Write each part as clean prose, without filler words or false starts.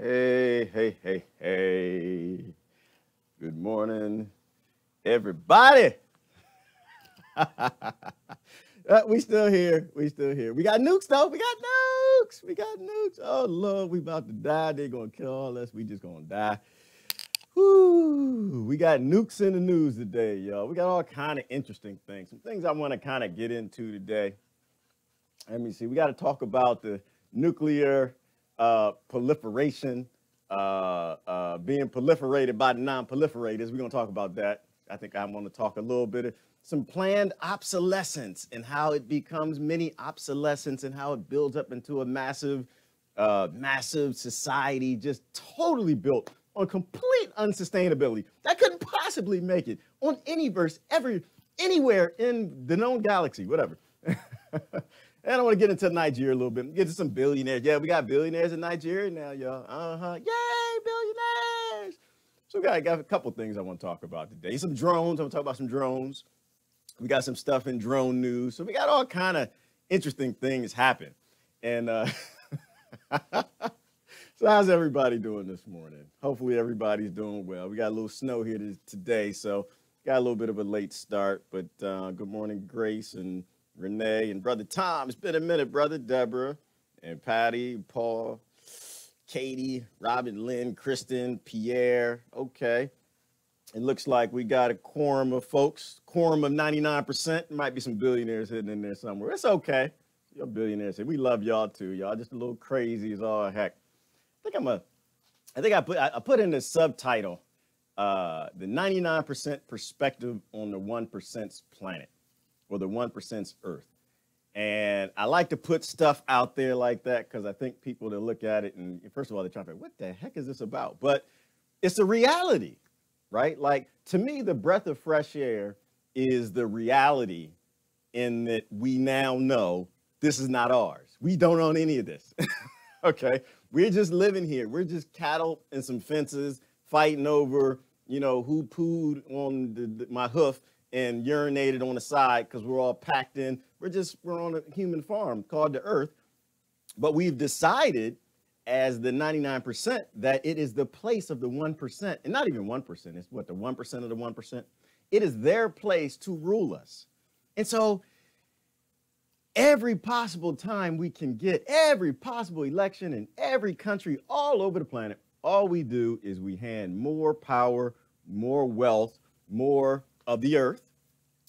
Hey, hey, hey, hey. Good morning, everybody. We still here. We still here. We got nukes, though. We got nukes. We got nukes. Oh, Lord, we about to die. They're going to kill all us. We just going to die. Whoo. We got nukes in the news today, y'all. We got all kind of interesting things. Some things I want to kind of get into today. Let me see. We got to talk about the nuclear proliferation, being proliferated by the non-proliferators. We're going to talk about that. I think I want to talk a little bit of some planned obsolescence and how it becomes mini obsolescence and how it builds up into a massive society just totally built on complete unsustainability. That couldn't possibly make it on any verse ever, anywhere in the known galaxy, whatever. And I want to get into Nigeria a little bit, get to some billionaires. Yeah, we got billionaires in Nigeria now, y'all. Yay, billionaires. So we got a couple things I want to talk about today. Some drones. I want to talk about some drones. We got some stuff in drone news. So we got all kind of interesting things happen. And so how's everybody doing this morning? Hopefully everybody's doing well. We got a little snow here today, so got a little bit of a late start. But good morning, Grace and Renee and Brother Tom. It's been a minute, Brother Deborah and Patty, Paul, Katie, Robin, Lynn, Kristen, Pierre. Okay. It looks like we got a quorum of folks, quorum of 99%. There might be some billionaires hidden in there somewhere. It's okay. You're billionaires. We love y'all too. Y'all just a little crazy as all heck. I put in the subtitle, the 99% perspective on the 1%'s planet. Or the 1%'s Earth. And I like to put stuff out there like that because I think people that look at it and first of all, they're trying to think, what the heck is this about? But it's a reality, right? Like to me, the breath of fresh air is the reality in that we now know this is not ours. We don't own any of this, okay? We're just living here. We're just cattle and some fences fighting over, who pooed on my hoof and urinated on the side because we're all packed in. We're on a human farm called the Earth. But we've decided as the 99% that it is the place of the 1%, and not even 1%, it's what, the 1% of the 1%? It is their place to rule us. And so every possible time we can get, every possible election in every country all over the planet, all we do is we hand more power, more wealth, more of the earth,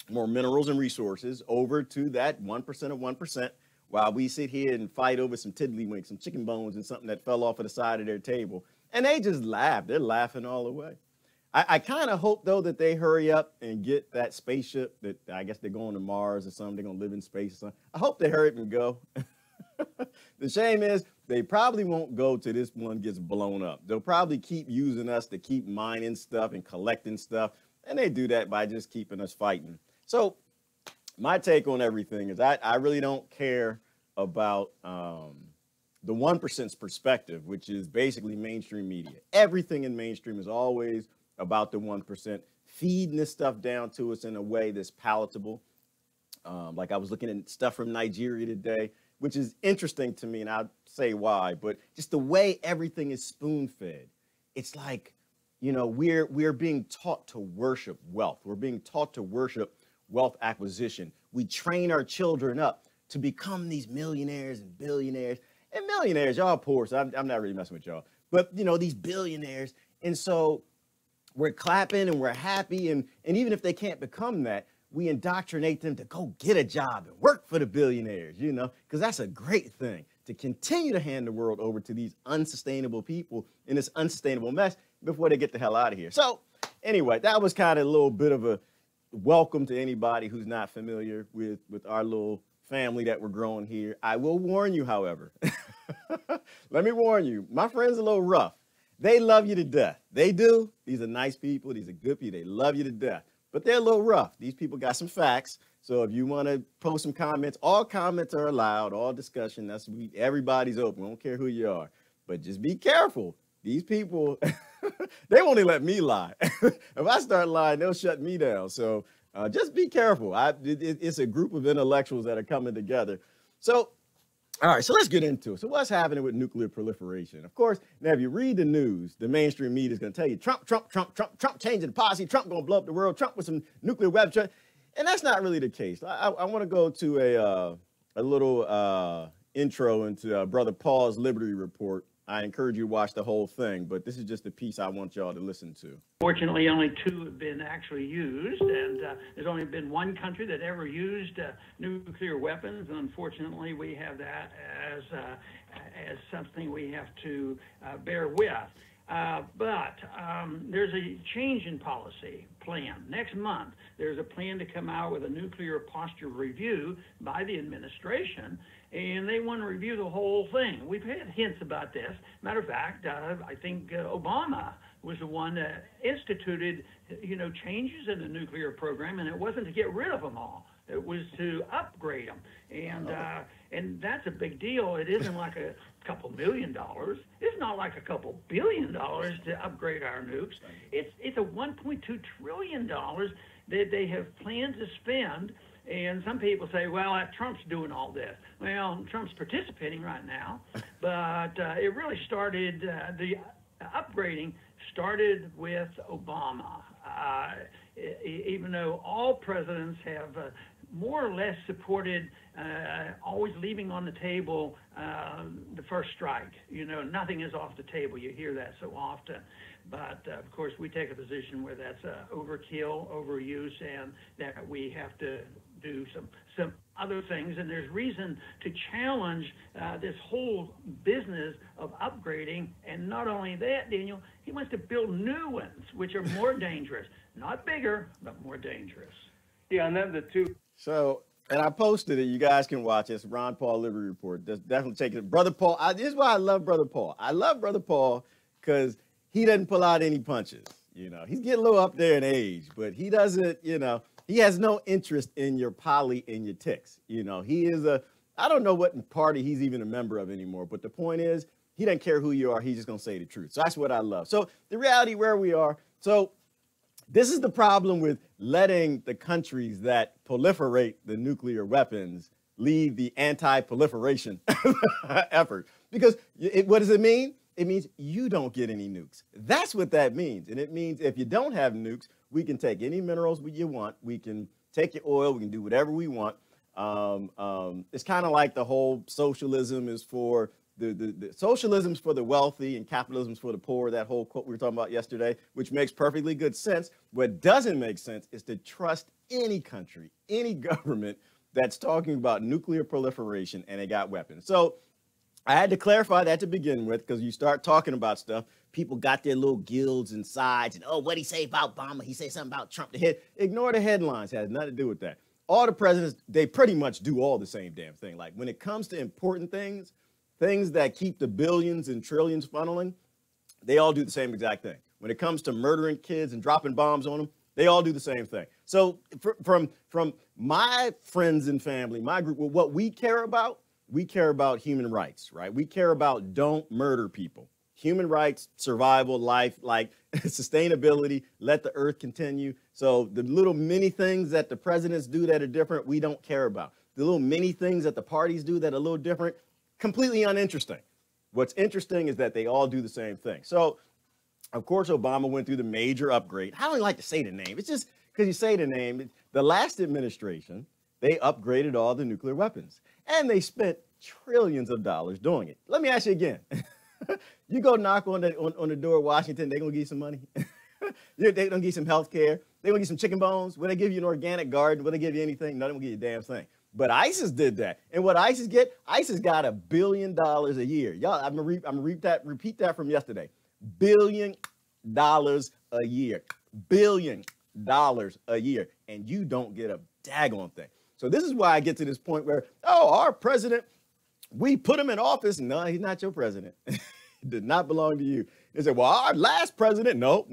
more minerals and resources over to that 1% of 1% while we sit here and fight over some tiddlywinks, some chicken bones and something that fell off of the side of their table. And they just laugh. They're laughing all the way. I kind of hope, though, that they hurry up and get that spaceship that I guess they're going to Mars or something. They're going to live in space or something. I hope they hurry up and go. The shame is they probably won't go till this one gets blown up. They'll probably keep using us to keep mining stuff and collecting stuff. And they do that by just keeping us fighting. So my take on everything is I really don't care about the 1%'s perspective, which is basically mainstream media. Everything in mainstream is always about the 1%, feeding this stuff down to us in a way that's palatable. Like I was looking at stuff from Nigeria today, which is interesting to me, and I'll say why, but just the way everything is spoon-fed. It's like, we're being taught to worship wealth. We're being taught to worship wealth acquisition. We train our children up to become these millionaires and billionaires. And millionaires, y'all poor, so I'm not really messing with y'all. But, these billionaires. And so we're clapping and we're happy. And even if they can't become that, we indoctrinate them to go get a job and work for the billionaires, because that's a great thing, to continue to hand the world over to these unsustainable people in this unsustainable mess before they get the hell out of here. So anyway, that was kind of a little bit of a welcome to anybody who's not familiar with our little family that we're growing here. I will warn you, however, let me warn you, my friends are a little rough. They love you to death. They do. These are nice people. These are good people. They love you to death. But they're a little rough. These people got some facts. So if you want to post some comments, all comments are allowed, all discussion. Everybody's open. We don't care who you are. But just be careful. These people, they won't even let me lie. If I start lying, they'll shut me down. So just be careful. It's a group of intellectuals that are coming together. So All right, so let's get into it. So what's happening with nuclear proliferation? Of course, now if you read the news, the mainstream media is going to tell you Trump changing the policy, Trump going to blow up the world, Trump with some nuclear weapons. And that's not really the case. I want to go to a little intro into Brother Paul's Liberty Report. I encourage you to watch the whole thing, but this is just a piece I want y'all to listen to. Fortunately, only 2 have been actually used, and there's only been 1 country that ever used nuclear weapons. And unfortunately, we have that as something we have to bear with. But there's a change in policy plan. Next month, there's a plan to come out with a nuclear posture review by the administration, and they want to review the whole thing. We've had hints about this. Matter of fact, I think Obama was the one that instituted, changes in the nuclear program, and it wasn't to get rid of them all. It was to upgrade them, and that's a big deal. It isn't like a couple $1 million. It's not like a couple $1 billion to upgrade our nukes. It's a $1.2 trillion that they have planned to spend. And some people say, well, Trump's doing all this. Well, Trump's participating right now, but it really started, the upgrading started with Obama. Even though all presidents have more or less supported always leaving on the table the first strike. Nothing is off the table. You hear that so often. But, of course, we take a position where that's overkill, overuse, and that we have to do some other things. And there's reason to challenge this whole business of upgrading. And not only that, Daniel, he wants to build new ones, which are more dangerous. Not bigger, but more dangerous. Yeah, and then the 2. So, and I posted it. You guys can watch it. It's Ron Paul Liberty Report. Definitely take it. Brother Paul, this is why I love Brother Paul. I love Brother Paul because he doesn't pull out any punches. He's getting a little up there in age, but he doesn't, he has no interest in your politics. He is I don't know what party he's even a member of anymore, but the point is, he doesn't care who you are. He's just going to say the truth. So that's what I love. So the reality where we are. So this is the problem with letting the countries that proliferate the nuclear weapons lead the anti-proliferation effort. Because what does it mean? It means you don't get any nukes. That's what that means. And it means if you don't have nukes, we can take any minerals you want. We can take your oil. We can do whatever we want. It's kind of like the whole socialism is for the socialism's for the wealthy and capitalism's for the poor, that whole quote we were talking about yesterday, which makes perfectly good sense. What doesn't make sense is to trust any country, any government that's talking about nuclear proliferation and they got weapons. So I had to clarify that to begin with, because you start talking about stuff, people got their little guilds and sides, and what'd he say about Obama? He say something about Trump. Ignore the headlines, it has nothing to do with that. All the presidents, they pretty much do all the same damn thing. Like when it comes to important things, things that keep the billions and trillions funneling, they all do the same exact thing. When it comes to murdering kids and dropping bombs on them, they all do the same thing. So from my friends and family, my group, what we care about human rights, right? We care about don't murder people. Human rights, survival, life, like sustainability, let the earth continue. So the little mini things that the presidents do that are different, we don't care about. The little mini things that the parties do that are a little different, completely uninteresting. What's interesting is that they all do the same thing. So, of course, Obama went through the major upgrade. I don't like to say the name. It's just because you say the name. The last administration, they upgraded all the nuclear weapons. And they spent trillions of dollars doing it. Let me ask you again. You go knock on the door of Washington, they're going to give you some money. They're going to give you some health care. They're going to give you some chicken bones. Will they give you an organic garden? Will they give you anything? No, they won't give you a damn thing. But ISIS did that. And what ISIS get? ISIS got $1 billion a year. Y'all, I'm going to repeat that from yesterday. $1 billion a year. $1 billion a year. And you don't get a daggone thing. So this is why I get to this point where, our president, we put him in office. No, he's not your president. He did not belong to you. They said, well, our last president, no,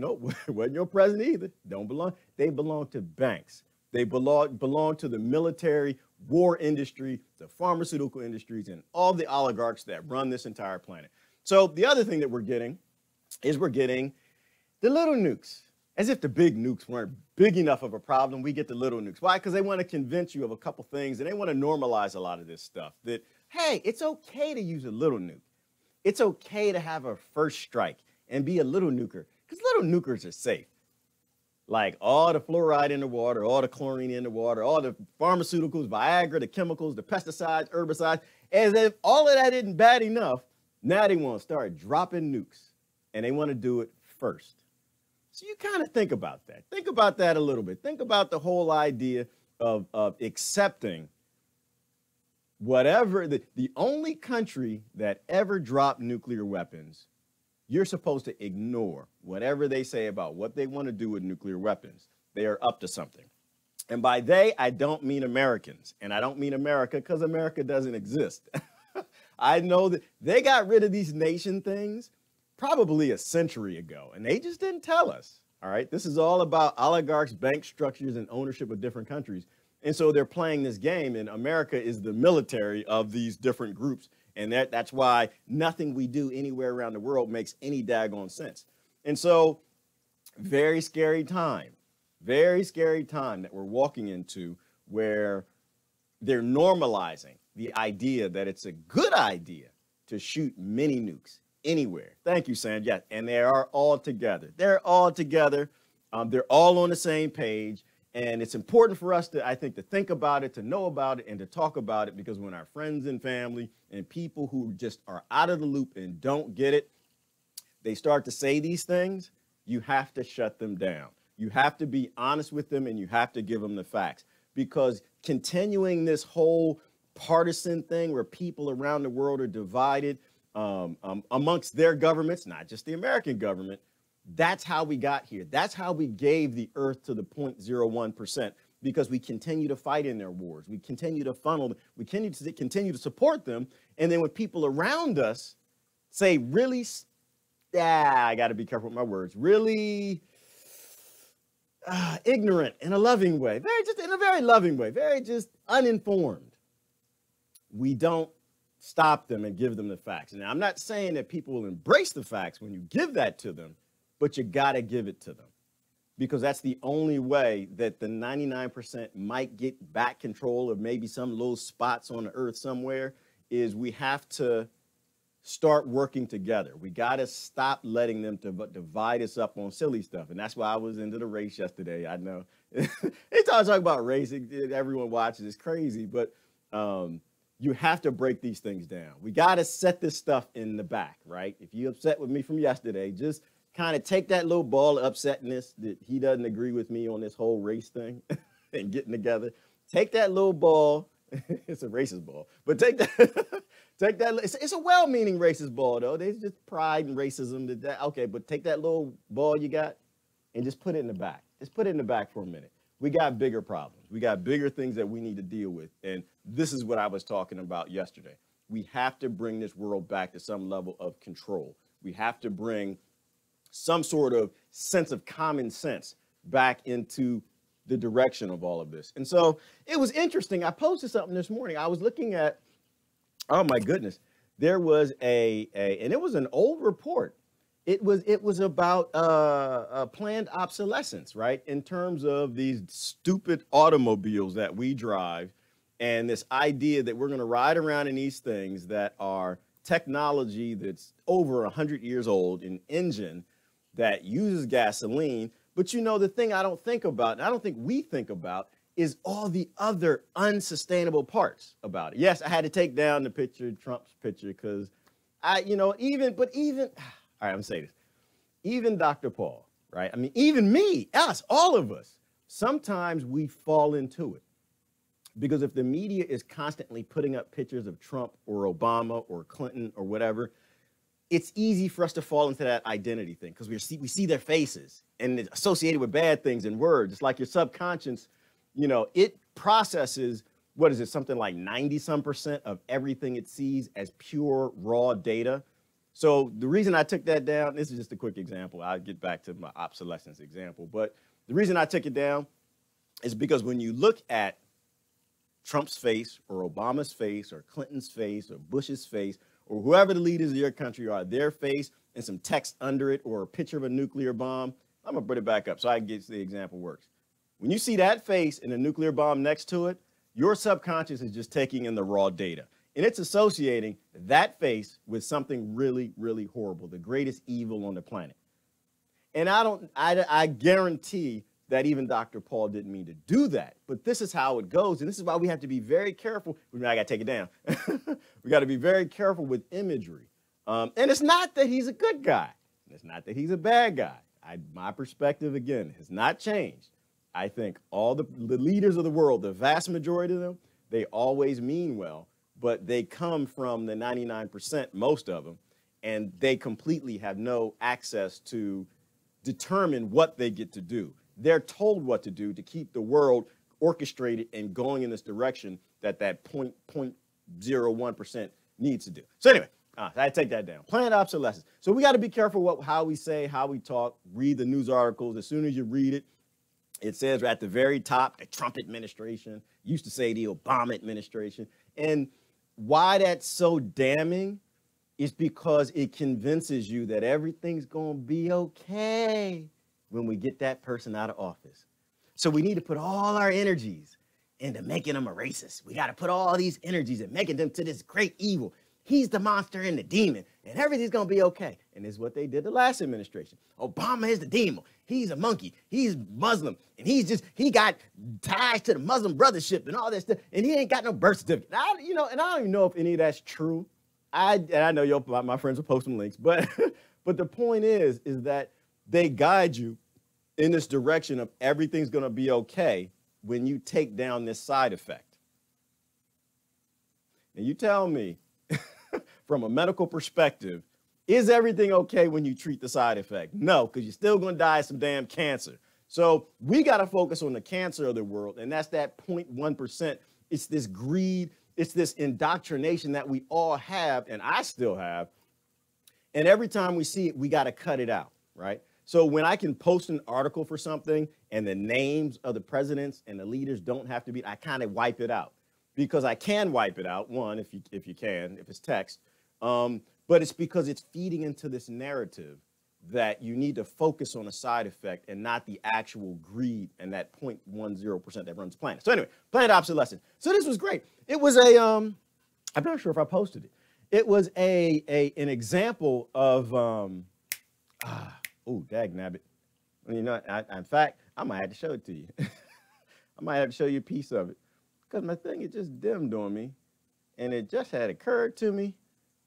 wasn't your president either. Don't belong. They belong to banks. They belong to the military, war industry, the pharmaceutical industries, and all the oligarchs that run this entire planet. So the other thing that we're getting is we're getting the little nukes. As if the big nukes weren't big enough of a problem, we get the little nukes. Why? Because they want to convince you of a couple things, and they want to normalize a lot of this stuff. That hey, it's okay to use a little nuke. It's okay to have a first strike and be a little nuker, because little nukers are safe. Like all the fluoride in the water, all the chlorine in the water, all the pharmaceuticals, Viagra, the chemicals, the pesticides, herbicides, as if all of that isn't bad enough, now they want to start dropping nukes, and they want to do it first. So you kind of think about that. Think about that a little bit. Think about the whole idea of accepting whatever, the only country that ever dropped nuclear weapons, you're supposed to ignore whatever they say about what they want to do with nuclear weapons. They are up to something. And by they, I don't mean Americans. And I don't mean America, because America doesn't exist. I know that they got rid of these nation things probably a century ago, and they just didn't tell us. All right. This is all about oligarchs, bank structures, and ownership of different countries. And so they're playing this game, and America is the military of these different groups. And that's why nothing we do anywhere around the world makes any daggone sense. And so very scary time that we're walking into, where they're normalizing the idea that it's a good idea to shoot mini nukes anywhere. Thank you, Sam. Yeah, and they are all together. They're all together. They're all on the same page. And it's important for us to, I think, to think about it, to know about it, and to talk about it, because when our friends and family and people who just are out of the loop and don't get it, they start to say these things, you have to shut them down. You have to be honest with them, and you have to give them the facts. Because continuing this whole partisan thing where people around the world are divided amongst their governments, not just the American government, that's how we got here. That's how we gave the earth to the 0.01%, because we continue to fight in their wars. We continue to funnel them. We continue to support them. And then when people around us say really, I got to be careful with my words, really ignorant in a loving way, in a very loving way, very just uninformed, we don't stop them and give them the facts. And I'm not saying that people will embrace the facts when you give that to them, but you got to give it to them, because that's the only way that the 99% might get back control of maybe some little spots on the earth somewhere. Is we have to start working together. We got to stop letting them divide us up on silly stuff. And that's why I was into the race yesterday. I know it's all talk about racing. Everyone watches. It's crazy, but you have to break these things down. We got to set this stuff in the back, right? If you're upset with me from yesterday, just kind of take that little ball of upsetness that he doesn't agree with me on this whole race thing and getting together. Take that little ball. It's a racist ball, but take that. It's a well-meaning racist ball, though. There's just pride and racism. Okay, but take that little ball you got and just put it in the back. Just put it in the back for a minute. We got bigger problems. We got bigger things that we need to deal with. And this is what I was talking about yesterday. We have to bring this world back to some level of control. We have to bring some sort of sense of common sense back into the direction of all of this. And so it was interesting. I posted something this morning. I was looking at, oh my goodness, there was and it was an old report. It was about planned obsolescence, right? In terms of these stupid automobiles that we drive, and this idea that we're going to ride around in these things that are technology that's over 100 years old, an engine that uses gasoline. But you know, the thing I don't think about, and I don't think we think about, is all the other unsustainable parts about it. Yes, I had to take down the picture, Trump's picture, because even, all right, I'm gonna say this. Even Dr. Paul, right? I mean, even me, us, all of us, sometimes we fall into it. Because if the media is constantly putting up pictures of Trump or Obama or Clinton or whatever, it's easy for us to fall into that identity thing, because we see their faces and it's associated with bad things and words. It's like your subconscious, it processes, what is it, something like 90% of everything it sees as pure raw data. So the reason I took that down, this is just a quick example. I'll get back to my obsolescence example. But the reason I took it down is because when you look at Trump's face or Obama's face or Clinton's face or Bush's face, or whoever the leaders of your country are, their face and some text under it or a picture of a nuclear bomb, I'm going to put it back up so I can get the example works. When you see that face and a nuclear bomb next to it, your subconscious is just taking in the raw data. And it's associating that face with something really, really horrible, the greatest evil on the planet. And I guarantee that even Dr. Paul didn't mean to do that. But this is how it goes. And this is why we have to be very careful. I got to take it down. We got to be very careful with imagery. And it's not that he's a good guy. It's not that he's a bad guy. My perspective, again, has not changed. I think all the leaders of the world, the vast majority of them, they always mean well, but they come from the 99%, most of them, and they completely have no access to determine what they get to do. They're told what to do to keep the world orchestrated and going in this direction that 0.01% needs to do. So anyway, I take that down. Planned obsolescence. So we got to be careful how we say, how we talk, read the news articles. As soon as you read it, it says at the very top, the Trump administration, used to say the Obama administration. And why that's so damning is because it convinces you that everything's going to be okay when we get that person out of office. So we need to put all our energies into making them a racist. We got to put all these energies and making them to this great evil. He's the monster and the demon, and everything's going to be okay. And this is what they did the last administration. Obama is the demon. He's a monkey. He's Muslim. And he got ties to the Muslim brothership and all that stuff. And he ain't got no birth certificate. And I don't even know if any of that's true. I know my friends will post some links. But the point is that they guide you in this direction of everything's going to be okay when you take down this side effect. And you tell me, from a medical perspective, is everything okay when you treat the side effect? No, because you're still going to die of some damn cancer. So we got to focus on the cancer of the world, and that's that 0.1%. It's this greed. It's this indoctrination that we all have, and I still have. And every time we see it, we got to cut it out, right? So when I can post an article for something and the names of the presidents and the leaders don't have to be, I kind of wipe it out. Because I can wipe it out, one, if it's text, but it's because it's feeding into this narrative that you need to focus on a side effect and not the actual greed and that 0.10% that runs the planet. So anyway, planned obsolescence. So this was great. It was I'm not sure if I posted it. It was an example of, dag nabbit. You know, in fact, I might have to show it to you. I might have to show you a piece of it. Because my thing, it just dimmed on me, and it just had occurred to me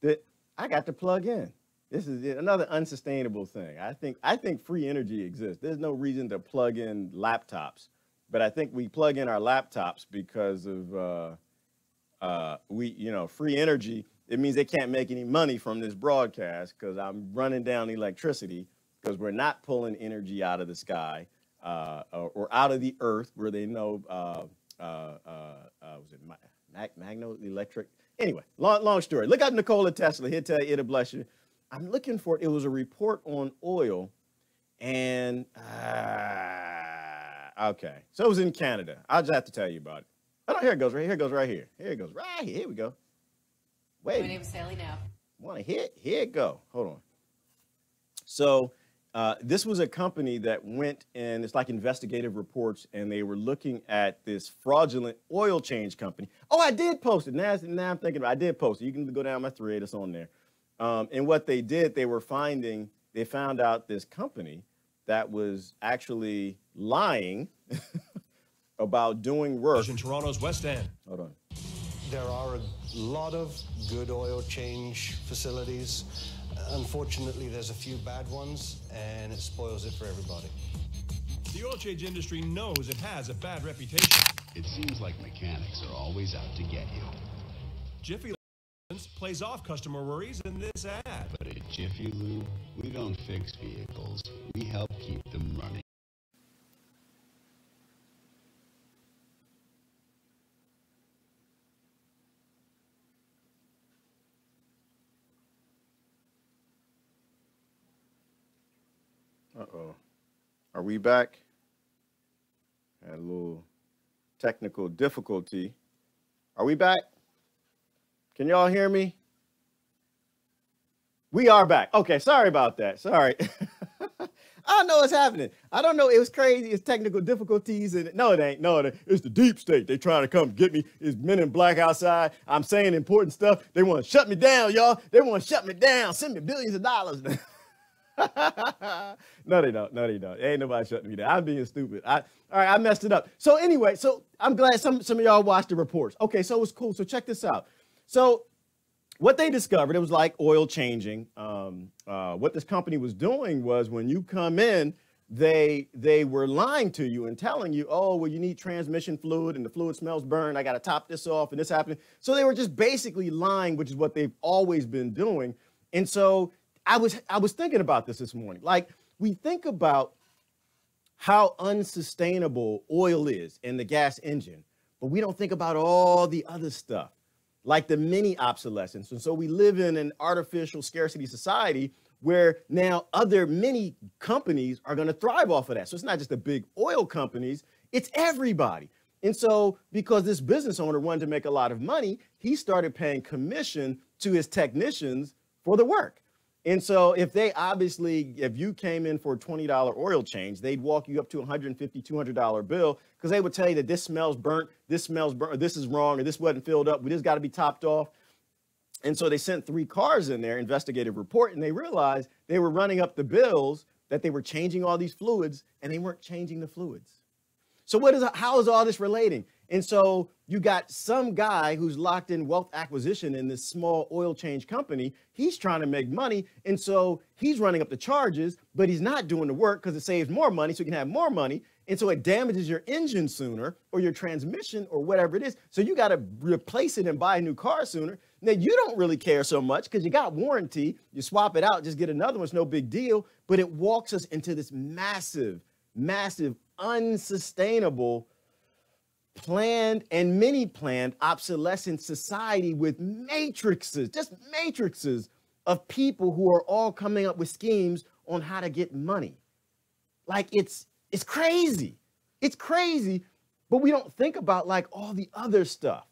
that I got to plug in. This is another unsustainable thing. I think free energy exists. There's no reason to plug in laptops, but I think we plug in our laptops because of free energy. It means they can't make any money from this broadcast because I'm running down electricity because we're not pulling energy out of the sky or out of the earth where they know. Was it Magno Electric? Anyway, long story. Look up Nikola Tesla. He'll tell you, it'll bless you. I'm looking for it. It was a report on oil, and okay, so it was in Canada. I'll just have to tell you about it. Oh no, here it goes. Right here it goes. Right here. Here it goes. Right here. Here we go. Wait. My name is Sally now. Want to hit? Here it go. Hold on. So. This was a company that went and it's like investigative reports, and they were looking at this fraudulent oil change company. Oh, I did post it. Now I'm thinking about it. I did post it. You can go down my thread. It's on there. And what they did, they found out this company that was actually lying about doing work. In Toronto's West End. Hold on. There are a lot of good oil change facilities. Unfortunately, there's a few bad ones, and it spoils it for everybody. The oil change industry knows it has a bad reputation. It seems like mechanics are always out to get you. Jiffy Lube plays off customer worries in this ad. But at Jiffy Lube, we don't fix vehicles. We help keep them running. Uh-oh. Are we back? Had a little technical difficulty. Are we back? Can y'all hear me? We are back. Okay, sorry about that. Sorry. don't know what's happening. I don't know. It was crazy. It's technical difficulties. And no, it ain't. No, it ain't. It's the deep state. They trying to come get me. It's men in black outside. I'm saying important stuff. They want to shut me down, y'all. They want to shut me down. Send me billions of dollars. No, they don't. No, they don't. Ain't nobody shutting me down. I'm being stupid. All right, I messed it up. So anyway, so I'm glad some of y'all watched the reports. Okay, so it was cool. So check this out. So what they discovered, it was like oil changing. What this company was doing was when you come in, they were lying to you and telling you, oh, well, you need transmission fluid and the fluid smells burned. I got to top this off and this happening. So they were just basically lying, which is what they've always been doing. And so I was thinking about this morning. Like, we think about how unsustainable oil is in the gas engine, but we don't think about all the other stuff, like the mini obsolescence. And so we live in an artificial scarcity society where now other mini companies are going to thrive off of that. So it's not just the big oil companies, it's everybody. And so because this business owner wanted to make a lot of money, he started paying commission to his technicians for the work. And so if you came in for a $20 oil change, they'd walk you up to $150, $200 bill because they would tell you that this smells burnt, or this is wrong, or this wasn't filled up, this got to be topped off. And so they sent 3 cars in there, investigative report, and they realized they were running up the bills that they were changing all these fluids and they weren't changing the fluids. So how is all this relating? And so you got some guy who's locked in wealth acquisition in this small oil change company. He's trying to make money. And so he's running up the charges, but he's not doing the work because it saves more money so he can have more money. And so it damages your engine sooner or your transmission or whatever it is. So you got to replace it and buy a new car sooner. Now, you don't really care so much because you got warranty. You swap it out, just get another one. It's no big deal. But it walks us into this massive, massive, unsustainable planned and mini-planned obsolescent society with matrices, just matrices of people who are all coming up with schemes on how to get money. Like it's crazy. It's crazy, but we don't think about like all the other stuff.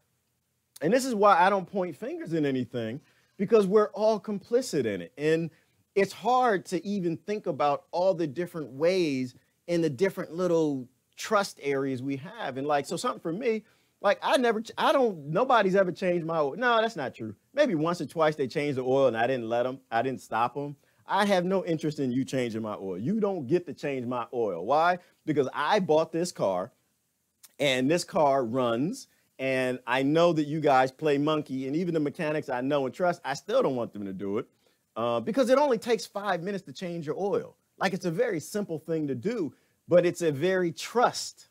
And this is why I don't point fingers in anything, because we're all complicit in it. And it's hard to even think about all the different ways in the different little trust areas we have. And like, so something for me, like nobody's ever changed my oil. No, that's not true. Maybe once or twice they changed the oil and I didn't stop them. I have no interest in you changing my oil. You don't get to change my oil. Why? Because I bought this car and this car runs and I know that you guys play monkey, and even the mechanics I know and trust, I still don't want them to do it because it only takes 5 minutes to change your oil. Like, it's a very simple thing to do, but it's a very trusty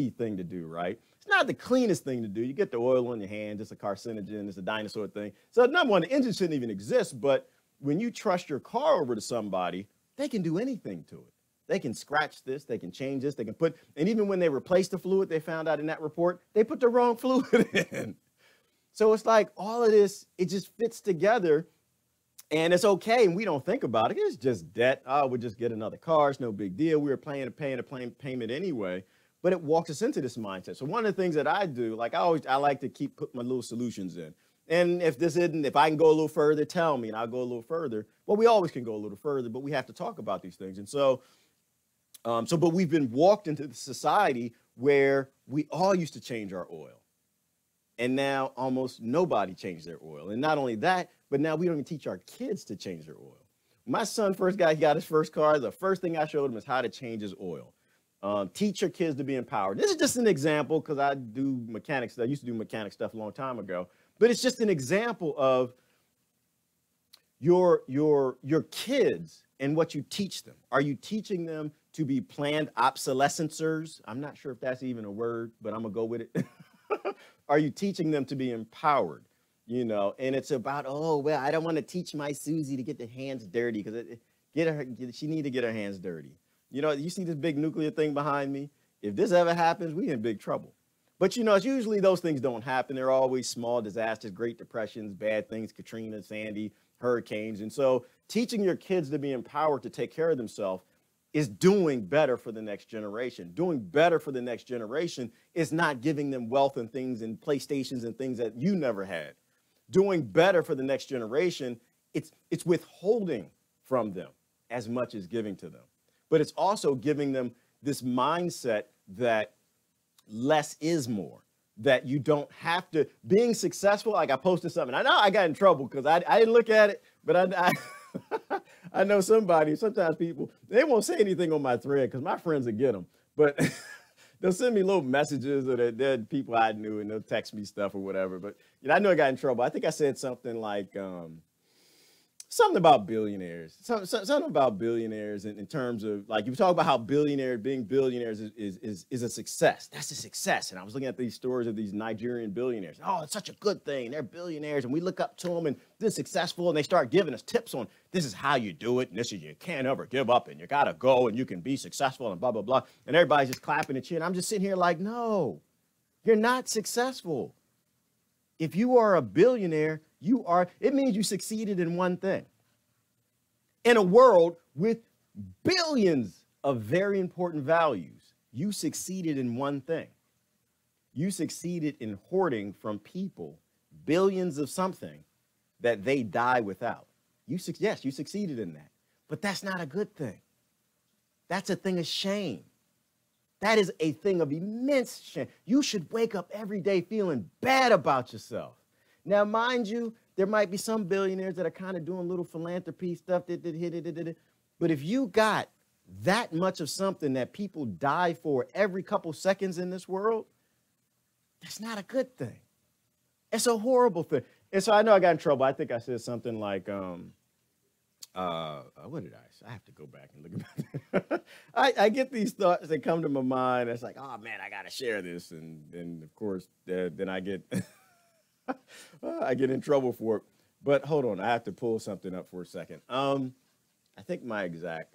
thing to do, right? It's not the cleanest thing to do. You get the oil on your hands, it's a carcinogen, it's a dinosaur thing. So number one, the engine shouldn't even exist, but when you trust your car over to somebody, they can do anything to it. They can scratch this, they can change this, they can put, and even when they replaced the fluid, they found out in that report, they put the wrong fluid in. So it's like all of this, it just fits together. And it's okay, and we don't think about it. It's just debt. Oh, we'll just get another car. It's no big deal. We were paying a payment anyway. But it walks us into this mindset. So one of the things that I do, like I like to keep putting my little solutions in. And if I can go a little further, tell me, and I'll go a little further. Well, we always can go a little further, but we have to talk about these things. And so, but we've been walked into the society where we all used to change our oil. And now almost nobody changed their oil. And not only that, but now we don't even teach our kids to change their oil. My son he got his first car. The first thing I showed him is how to change his oil. Teach your kids to be empowered. This is just an example because I do mechanics. I used to do mechanic stuff a long time ago. But it's just an example of your kids and what you teach them. Are you teaching them to be planned obsolescencers? I'm not sure if that's even a word, but I'm going to go with it. Are you teaching them to be empowered? You know, and it's about, oh, well, I don't want to teach my Susie to get the hands dirty because she need to get her hands dirty. You know, you see this big nuclear thing behind me? If this ever happens, we in big trouble. But, you know, it's usually those things don't happen. They're always small disasters, Great Depressions, bad things, Katrina, Sandy, hurricanes. And so teaching your kids to be empowered to take care of themselves is doing better for the next generation. Doing better for the next generation is not giving them wealth and things and PlayStations and things that you never had. Doing better for the next generation, it's withholding from them as much as giving to them. But it's also giving them this mindset that less is more, that you don't have to, being successful, like I posted something. I know I got in trouble because I didn't look at it, but I know sometimes people, they won't say anything on my thread because my friends will get them. But they'll send me little messages, or they're people I knew, and they'll text me stuff or whatever. But I know I got in trouble. I think I said something like, something about billionaires, something about billionaires in terms of, like, you talk about how being billionaires is a success. That's a success. And I was looking at these stories of these Nigerian billionaires. Oh, it's such a good thing. They're billionaires, and we look up to them, and they're successful, and they start giving us tips on this is how you do it, and this is, you can't ever give up, and you got to go, and you can be successful, and blah, blah, blah. And everybody's just clapping and cheering. I'm just sitting here like, no, you're not successful. If you are a billionaire, it means you succeeded in one thing. In a world with billions of very important values, you succeeded in one thing. You succeeded in hoarding from people billions of something that they die without. Yes, you succeeded in that. But that's not a good thing. That's a thing of shame. That is a thing of immense shame. You should wake up every day feeling bad about yourself. Now, mind you, there might be some billionaires that are kind of doing little philanthropy stuff. But if you got that much of something that people die for every couple seconds in this world, that's not a good thing. It's a horrible thing. And so I know I got in trouble. I think I said something like, what did I say? I have to go back and look at that. I get these thoughts that come to my mind. It's like, oh, man, I got to share this. And of course, then I get... I get in trouble for it. But hold on, I have to pull something up for a second. I think my exact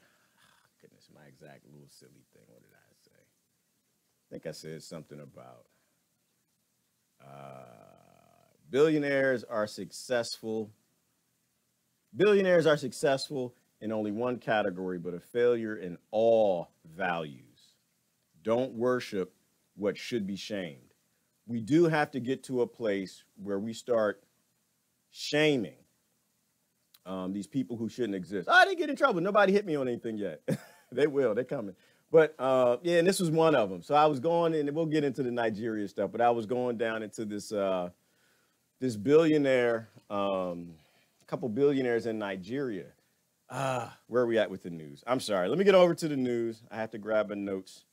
little silly thing, what did I say? I think I said something about billionaires are successful in only one category, but a failure in all values. Don't worship what should be shamed. We do have to get to a place where we start shaming these people who shouldn't exist. I didn't get in trouble. Nobody hit me on anything yet. They will. They're coming. But, yeah, and this was one of them. So I was going, and we'll get into the Nigeria stuff, but I was going down into this this billionaire, couple billionaires in Nigeria. Where are we at with the news? I'm sorry. Let me get over to the news. I have to grab my notes.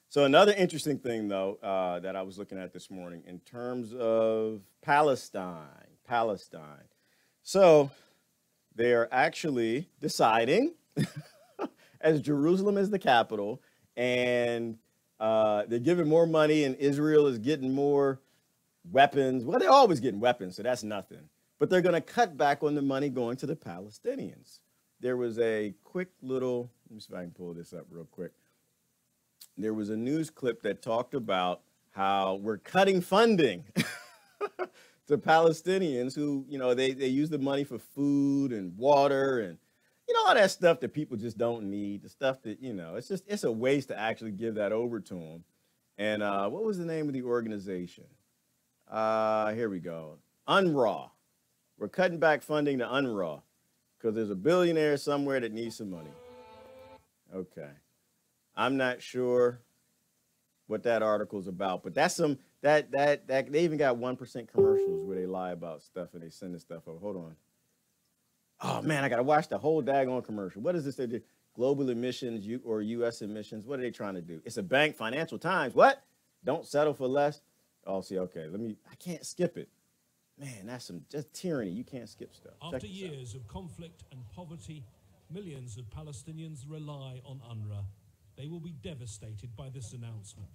So another interesting thing, though, that I was looking at this morning in terms of Palestine. So they are actually deciding, as Jerusalem is the capital, and they're giving more money, and Israel is getting more weapons. Well, they're always getting weapons, so that's nothing. But they're going to cut back on the money going to the Palestinians. There was a quick little, let me see if I can pull this up real quick. There was a news clip that talked about how we're cutting funding to Palestinians who, they use the money for food and water and, all that stuff that people just don't need. The stuff that, it's a waste to actually give that over to them. And what was the name of the organization? Here we go. UNRWA. We're cutting back funding to UNRWA because there's a billionaire somewhere that needs some money. Okay. I'm not sure what that article's about, but that's that they even got 1% commercials where they lie about stuff and they send this stuff over. Hold on. Oh man, I gotta watch the whole daggone commercial. What is this they do? Global emissions or U.S. emissions? What are they trying to do? It's a bank, Financial Times. What? Don't settle for less. Oh, see, okay. I can't skip it. Man, that's just tyranny. You can't skip stuff. After years of conflict and poverty, millions of Palestinians rely on UNRWA. They will be devastated by this announcement.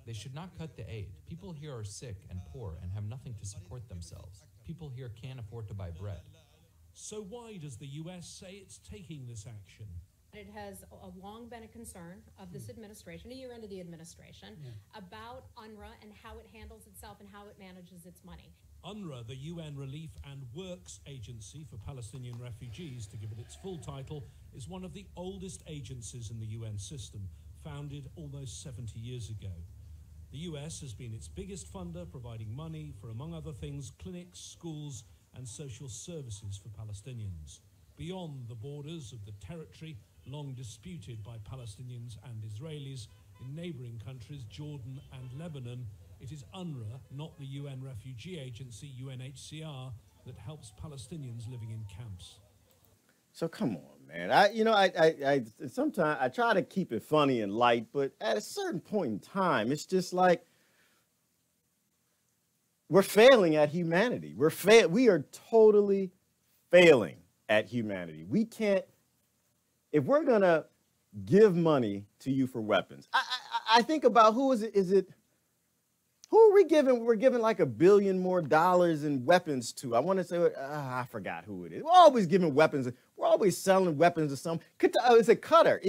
They should not cut the aid. People here are sick and poor and have nothing to support themselves. People here can't afford to buy bread. So why does the U.S. say it's taking this action? It has long been a concern of this administration, a year into the administration, about UNRWA and how it handles itself and how it manages its money. UNRWA, the UN Relief and Works Agency for Palestinian Refugees, to give it its full title, is one of the oldest agencies in the UN system, founded almost 70 years ago. The US has been its biggest funder, providing money for, among other things, clinics, schools, and social services for Palestinians. Beyond the borders of the territory, long disputed by Palestinians and Israelis, in neighbouring countries, Jordan and Lebanon, it is UNRWA, not the UN Refugee Agency, UNHCR, that helps Palestinians living in camps. So come on, man. I sometimes I try to keep it funny and light, but at a certain point in time, it's just like we're failing at humanity. We are totally failing at humanity. We can't, if we're gonna give money to you for weapons, I think about who is it? Who are we giving? We're giving like $1 billion more in weapons to. I want to say, I forgot who it is. We're always giving weapons. We're always selling weapons to some. It's a Qatar.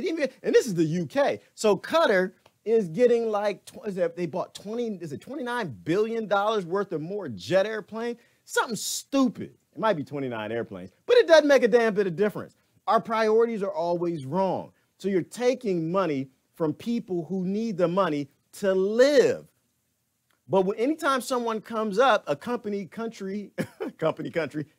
And this is the UK. So Qatar is getting like, they bought $29 billion worth of more jet airplanes? Something stupid. It might be 29 airplanes, but it doesn't make a damn bit of difference. Our priorities are always wrong. So you're taking money from people who need the money to live. But anytime someone comes up, a country,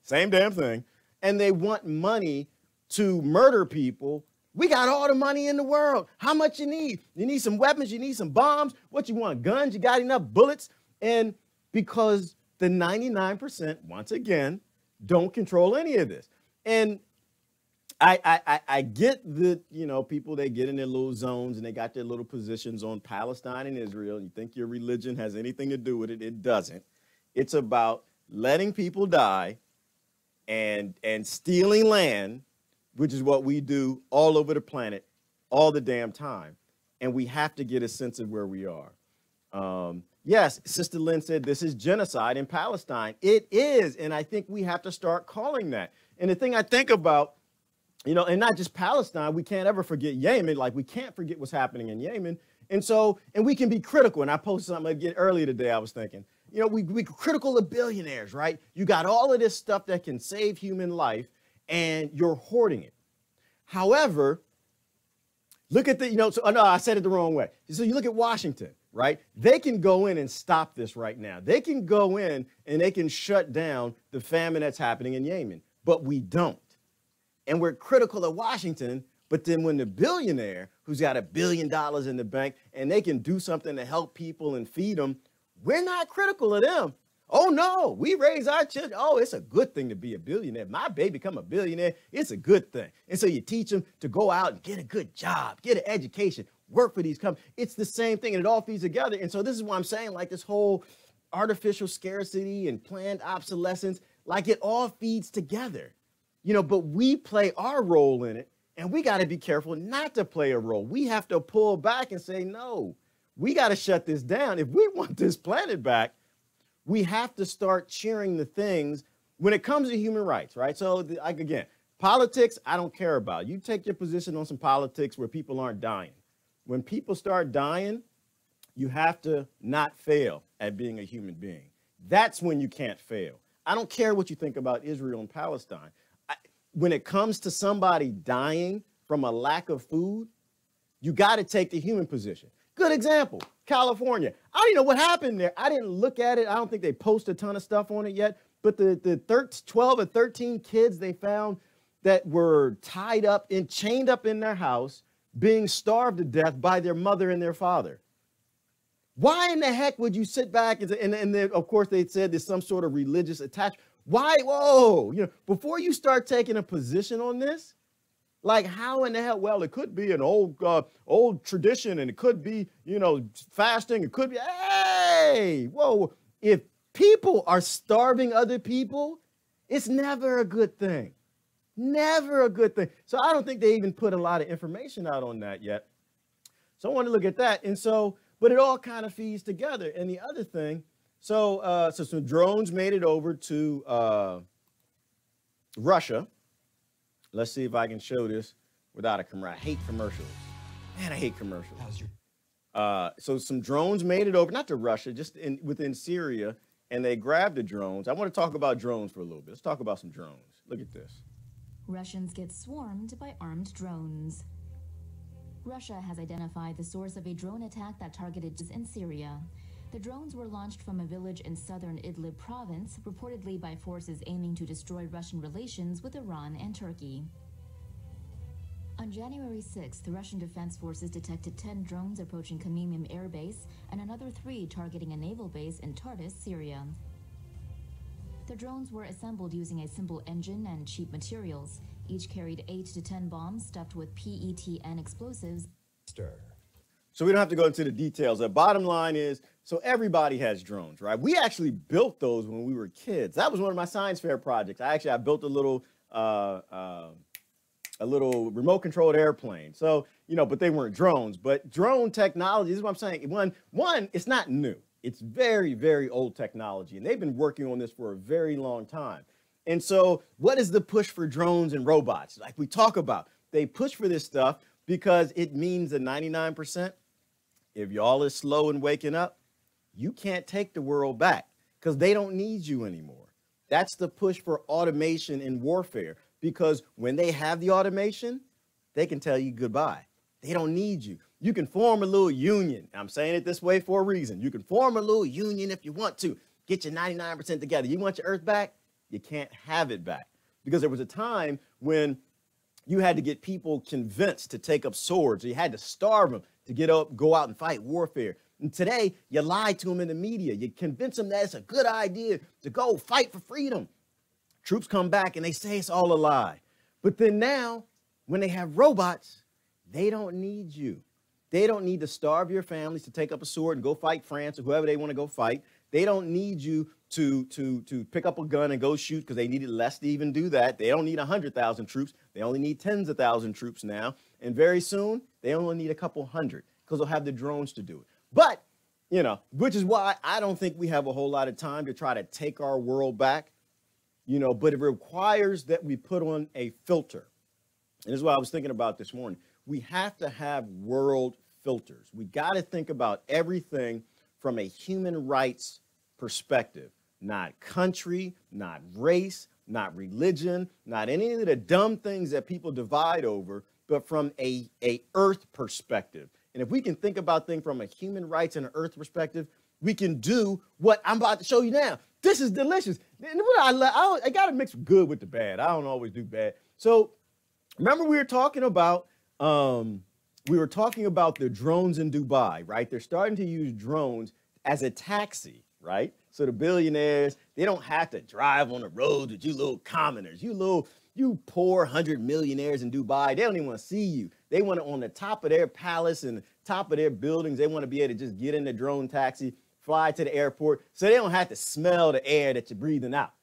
same damn thing, and they want money to murder people, we got all the money in the world. How much you need? You need some weapons, you need some bombs. What you want, guns? You got enough bullets? And because the 99%, once again, don't control any of this. And I get that, people, they get in their little zones and they got their little positions on Palestine and Israel. You think your religion has anything to do with it. It doesn't. It's about letting people die and stealing land, which is what we do all over the planet all the damn time. And we have to get a sense of where we are. Yes, Sister Lynn said this is genocide in Palestine. It is. And I think we have to start calling that. And the thing I think about, and not just Palestine, we can't ever forget Yemen. Like, we can't forget what's happening in Yemen. And we can be critical. And I posted something again earlier today. I was thinking, we critical of billionaires, right? You got all of this stuff that can save human life and you're hoarding it. However, look at I said it the wrong way. So you look at Washington, right? They can go in and stop this right now. They can go in and they can shut down the famine that's happening in Yemen, but we don't. And we're critical of Washington, but then when the billionaire who's got $1 billion in the bank and they can do something to help people and feed them, we're not critical of them. Oh, no, we raise our children. Oh, it's a good thing to be a billionaire. My baby become a billionaire. It's a good thing. And so you teach them to go out and get a good job, get an education, work for these companies. It's the same thing, and it all feeds together. And so this is why I'm saying, like, this whole artificial scarcity and planned obsolescence, like, it all feeds together. But we play our role in it, and we got to be careful not to play a role. We have to pull back and say, no, we got to shut this down. If we want this planet back, we have to start cheering the things when it comes to human rights, right? So, again, politics, I don't care about. You take your position on some politics where people aren't dying. When people start dying, you have to not fail at being a human being. That's when you can't fail. I don't care what you think about Israel and Palestine. When it comes to somebody dying from a lack of food, you got to take the human position. Good example, California. I don't even know what happened there. I didn't look at it. I don't think they posted a ton of stuff on it yet. But the 12 or 13 kids they found that were tied up and chained up in their house, being starved to death by their mother and their father. Why in the heck would you sit back and then, of course, they said there's some sort of religious attachment. Why? Whoa, before you start taking a position on this, like, how in the hell? Well, it could be an old tradition, and it could be, fasting. It could be, hey, whoa. If people are starving other people, it's never a good thing. Never a good thing. So I don't think they even put a lot of information out on that yet. So I want to look at that. And so, but it all kind of feeds together. And the other thing, so some drones made it over to Russia. Let's see if I can show this without a camera. I hate commercials. Man, I hate commercials. So some drones made it over, not to Russia, just within Syria, and they grabbed the drones. I want to talk about drones for a little bit. Let's talk about some drones. Look at this. Russians get swarmed by armed drones. Russia has identified the source of a drone attack that targeted in Syria. The drones were launched from a village in southern Idlib province, reportedly by forces aiming to destroy Russian relations with Iran and Turkey. On January 6th, the Russian Defense Forces detected 10 drones approaching Khmeimim Air Base and another 3 targeting a naval base in Tartus, Syria. The drones were assembled using a simple engine and cheap materials. Each carried 8 to 10 bombs stuffed with PETN explosives. So we don't have to go into the details. The bottom line is, so everybody has drones, right? We actually built those when we were kids. That was one of my science fair projects. I built a little remote controlled airplane. So, but they weren't drones. But drone technology, this is what I'm saying. One, it's not new. It's very, very old technology. And they've been working on this for a very long time. And so what is the push for drones and robots? Like we talk about, they push for this stuff because it means the 99%. If y'all is slow in waking up, you can't take the world back because they don't need you anymore. That's the push for automation in warfare, because when they have the automation, they can tell you goodbye. They don't need you. You can form a little union. I'm saying it this way for a reason. You can form a little union if you want to. Get your 99% together. You want your Earth back? You can't have it back. Because there was a time when you had to get people convinced to take up swords. You had to starve them to go out and fight warfare. And today, you lie to them in the media. You convince them that it's a good idea to go fight for freedom. Troops come back and they say it's all a lie. But then now, when they have robots, they don't need you. They don't need to starve your families to take up a sword and go fight France or whoever they want to go fight. They don't need you to pick up a gun and go shoot because they needed less to even do that. They don't need 100,000 troops. They only need tens of thousands troops now. And very soon, they only need a couple hundred because they'll have the drones to do it. But, which is why I don't think we have a whole lot of time to try to take our world back, but it requires that we put on a filter. And this is what I was thinking about this morning. We have to have world filters. We got to think about everything from a human rights perspective, not country, not race, not religion, not any of the dumb things that people divide over, but from a earth perspective. And if we can think about things from a human rights and an earth perspective, we can do what I'm about to show you now. This is delicious. I got to mix good with the bad. I don't always do bad. So remember we were talking about the drones in Dubai, right? They're starting to use drones as a taxi, right? So the billionaires, they don't have to drive on the road with you little commoners, you poor 100 millionaires in Dubai. They don't even want to see you. They want it on the top of their palace and the top of their buildings. They want to be able to just get in the drone taxi, fly to the airport, so they don't have to smell the air that you're breathing out.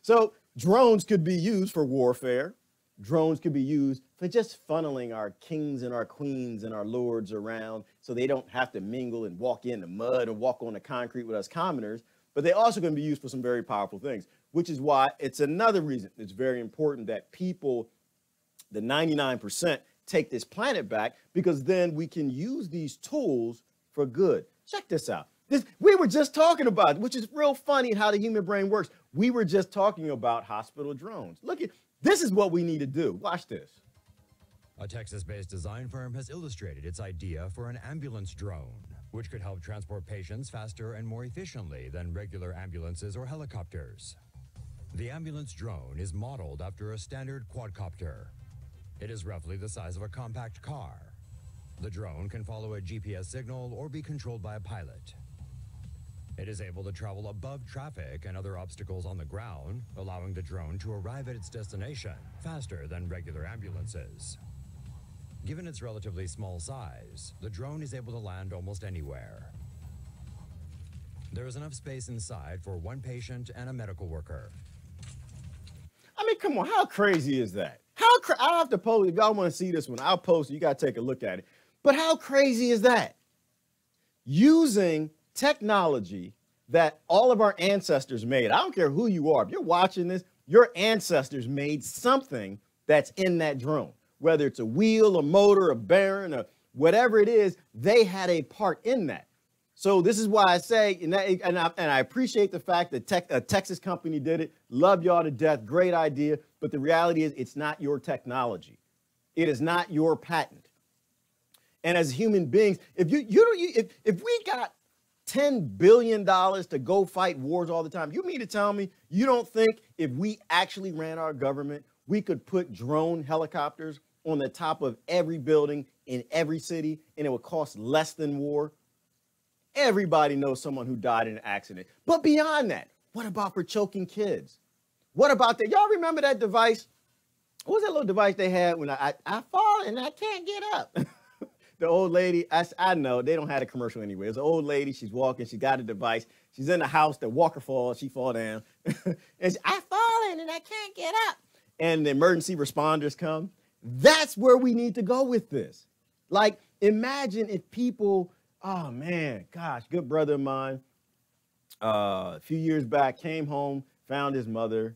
So drones could be used for warfare. Drones could be used for just funneling our kings and our queens and our lords around so they don't have to mingle and walk in the mud and walk on the concrete with us commoners. But they also going to be used for some very powerful things, which is why it's another reason it's very important that people, the 99%, take this planet back, because then we can use these tools for good. Check this out. We were just talking about, which is real funny how the human brain works. We were just talking about hospital drones. This is what we need to do. Watch this. A Texas-based design firm has illustrated its idea for an ambulance drone, which could help transport patients faster and more efficiently than regular ambulances or helicopters. The ambulance drone is modeled after a standard quadcopter. It is roughly the size of a compact car. The drone can follow a GPS signal or be controlled by a pilot. It is able to travel above traffic and other obstacles on the ground, allowing the drone to arrive at its destination faster than regular ambulances. Given its relatively small size, the drone is able to land almost anywhere. There is enough space inside for one patient and a medical worker. I mean, come on, how crazy is that? I'll have to post, if y'all want to see this one, I'll post it. You got to take a look at it. But how crazy is that? Using technology that all of our ancestors made. I don't care who you are. If you're watching this, your ancestors made something that's in that drone. Whether it's a wheel, a motor, a bearing, or whatever it is, they had a part in that. So this is why I say, and I appreciate the fact that a Texas company did it. Love y'all to death. Great idea. But the reality is it's not your technology. It is not your patent. And as human beings, if we got $10 billion to go fight wars all the time. You mean to tell me you don't think if we actually ran our government, we could put drone helicopters on the top of every building in every city and it would cost less than war? Everybody knows someone who died in an accident. But beyond that, what about for choking kids? What about that? Y'all remember that device? What was that little device they had when I fall and I can't get up? The old lady, I know, they don't have a commercial anyway. It's an old lady, she's walking, she got a device. She's in the house, the walker falls, she fall down. And I falling and I can't get up. And the emergency responders come. That's where we need to go with this. Like, imagine if people, oh man, gosh, good brother of mine, a few years back, came home, found his mother,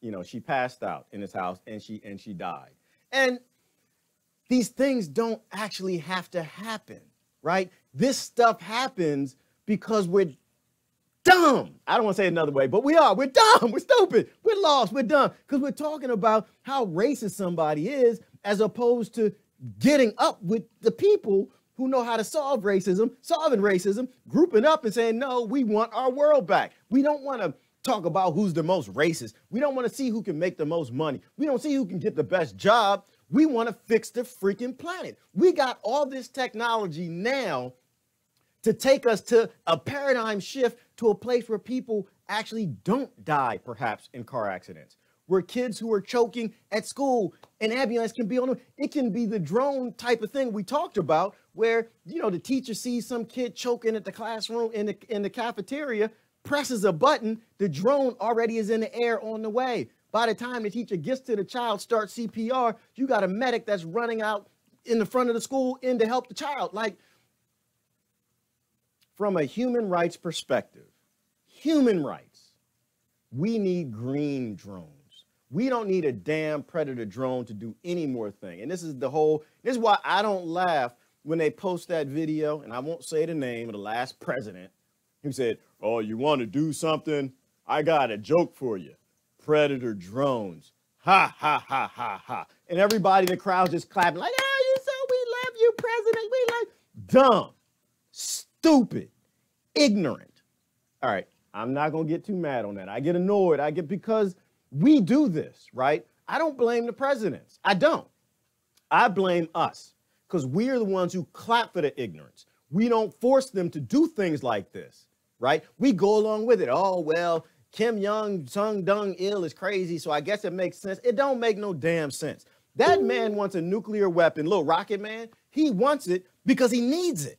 you know, she passed out in his house and she died. And these things don't actually have to happen, right? This stuff happens because we're dumb. I don't want to say it another way, but we are. We're dumb. We're stupid. We're lost. We're dumb because we're talking about how racist somebody is as opposed to getting up with the people who know how to solve racism, solving racism, grouping up and saying, no, we want our world back. We don't want to talk about who's the most racist. We don't want to see who can make the most money. We don't see who can get the best job. We want to fix the freaking planet. We got all this technology now to take us to a paradigm shift to a place where people actually don't die, perhaps, in car accidents, where kids who are choking at school, an ambulance can be on them. It can be the drone type of thing we talked about, where, you know, the teacher sees some kid choking at the classroom in the cafeteria, presses a button, the drone already is in the air on the way. By the time the teacher gets to the child, starts CPR, you got a medic that's running out in the front of the school in to help the child. Like, from a human rights perspective, human rights, we need green drones. We don't need a damn predator drone to do any more thing. And this is why I don't laugh when they post that video, and I won't say the name of the last president who said, oh, you want to do something? I got a joke for you. Predator drones. Ha, ha, ha, ha, ha. And everybody in the crowd just clapping like, oh, you so we love you, president. We love. Dumb, stupid, ignorant. All right, I'm not going to get too mad on that. I get annoyed. Because we do this, right? I don't blame the presidents. I don't. I blame us because we're the ones who clap for the ignorance. We don't force them to do things like this, right? We go along with it. Oh, well, Kim Jong Il is crazy, so I guess it makes sense. It don't make no damn sense. That man wants a nuclear weapon, little rocket man. He wants it because he needs it.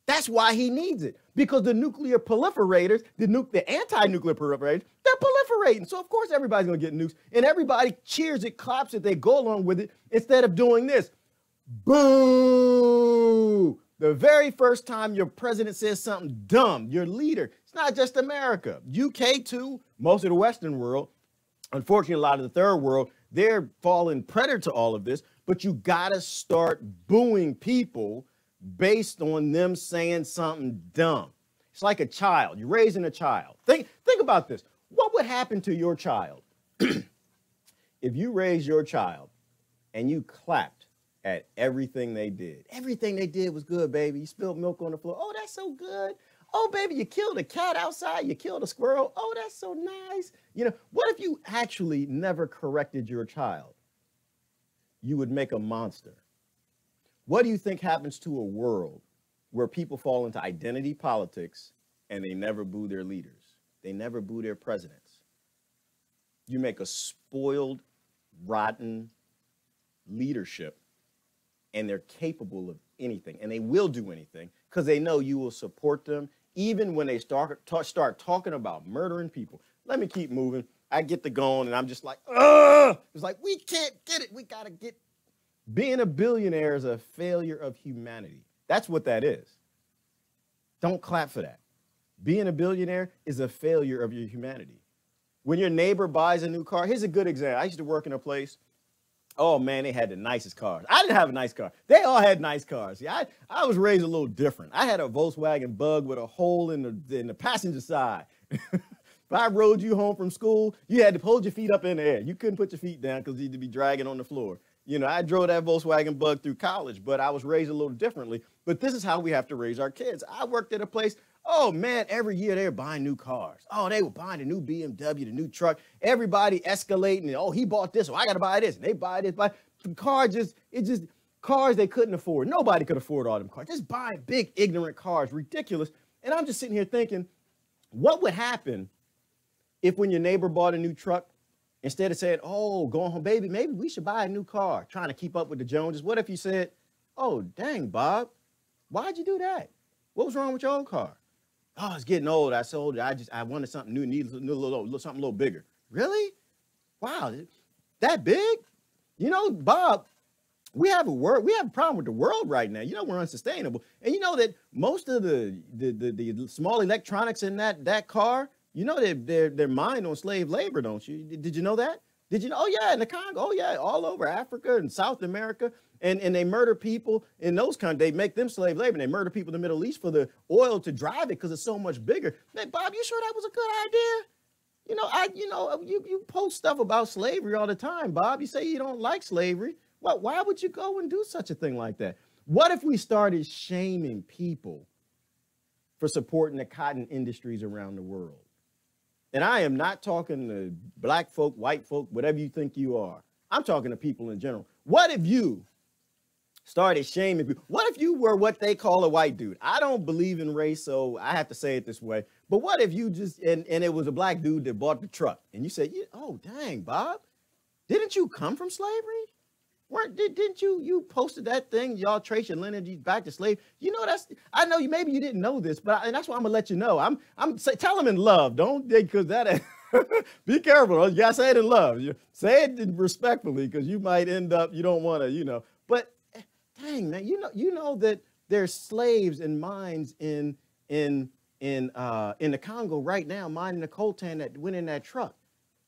That's why he needs it, because the nuclear proliferators, the anti-nuclear proliferators, they're proliferating. So, of course, everybody's going to get nukes, and everybody cheers it, claps it, they go along with it instead of doing this. Boo! The very first time your president says something dumb, your leader, it's not just America, UK too, most of the Western world, unfortunately, a lot of the third world, they're falling prey to all of this, but you gotta start booing people based on them saying something dumb. It's like a child, you're raising a child. Think about this. What would happen to your child if you raised your child and you clapped at everything they did? Everything they did was good, baby. You spilled milk on the floor. Oh, that's so good. Oh, baby, you killed a cat outside. You killed a squirrel. Oh, that's so nice. You know, what if you actually never corrected your child? You would make a monster. What do you think happens to a world where people fall into identity politics and they never boo their leaders? They never boo their presidents. You make a spoiled, rotten leadership, and they're capable of anything, and they will do anything because they know you will support them, even when they start talking about murdering people. Let me keep moving. I get the going, and I'm just like, ugh! It's like, we can't get it. We got to get. Being a billionaire is a failure of humanity. That's what that is. Don't clap for that. Being a billionaire is a failure of your humanity. When your neighbor buys a new car, here's a good example. I used to work in a place. Oh, man, they had the nicest cars. I didn't have a nice car. They all had nice cars. See, I was raised a little different. I had a Volkswagen Bug with a hole in the passenger side. If I rode you home from school, you had to hold your feet up in the air. You couldn't put your feet down because you'd be dragging on the floor. You know, I drove that Volkswagen Bug through college, but I was raised a little differently. But this is how we have to raise our kids. I worked at a place, oh man, every year they were buying new cars. Oh, they were buying a new BMW, the new truck. Everybody escalating. And, oh, he bought this, so I got to buy this. And they buy this. Cars they couldn't afford. Nobody could afford all them cars. Just buying big, ignorant cars, ridiculous. And I'm just sitting here thinking, what would happen if when your neighbor bought a new truck, instead of saying, oh, going home, baby, maybe we should buy a new car, trying to keep up with the Joneses. What if you said, oh, dang, Bob, why'd you do that? What was wrong with your old car? Oh, it's getting old. I sold it. I wanted something new, needed something a little bigger. Really? Wow, that big? You know, Bob, we have a problem with the world right now. You know, we're unsustainable. And you know that most of the small electronics in that car, you know they're mined on slave labor, don't you? Did you know that? Did you know? Oh, yeah, in the Congo. Oh, yeah, all over Africa and South America. And they murder people in those countries. They make them slave labor. And they murder people in the Middle East for the oil to drive it because it's so much bigger. Man, Bob, you sure that was a good idea? You know, you post stuff about slavery all the time, Bob. You say you don't like slavery. Well, why would you go and do such a thing like that? What if we started shaming people for supporting the cotton industries around the world? And I am not talking to black folk, white folk, whatever you think you are. I'm talking to people in general. What if you started shaming people? What if you were what they call a white dude? I don't believe in race, so I have to say it this way. But what if you just, and it was a black dude that bought the truck, and you said, oh, dang, Bob, didn't you come from slavery? Didn't you posted that thing, y'all trace your lineage back to slave? You know, I know maybe you didn't know this, but and that's why I'm gonna let you know. Tell them in love, don't, because that, be careful. You gotta say it in love. Say it respectfully, because you might end up, you don't want to, you know. But dang, man, you know that there's slaves in mines in the Congo right now, mining the coltan that went in that truck.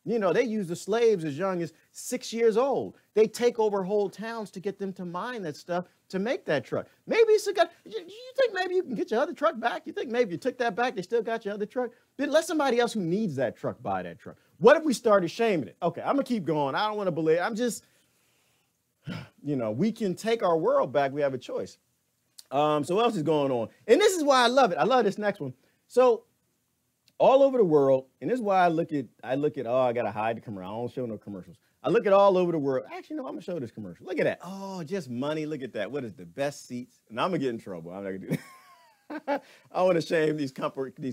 You know, they use the slaves as young as 6 years old. They take over whole towns to get them to mine that stuff to make that truck. Maybe you think maybe you can get your other truck back? You think maybe you took that back, they still got your other truck? Then let somebody else who needs that truck buy that truck. What if we started shaming it? Okay, I'm going to keep going. I don't want to believe. I'm just, you know, we can take our world back. We have a choice. So what else is going on? And this is why I love it. I love this next one. So all over the world, and this is why I look at, oh, I got to hide the commercial. I don't show no commercials. I look at all over the world. Actually, no, I'm going to show this commercial. Look at that. Oh, just money. Look at that. What is the best seats? And I'm going to get in trouble. I'm not going to do that. I want to shame these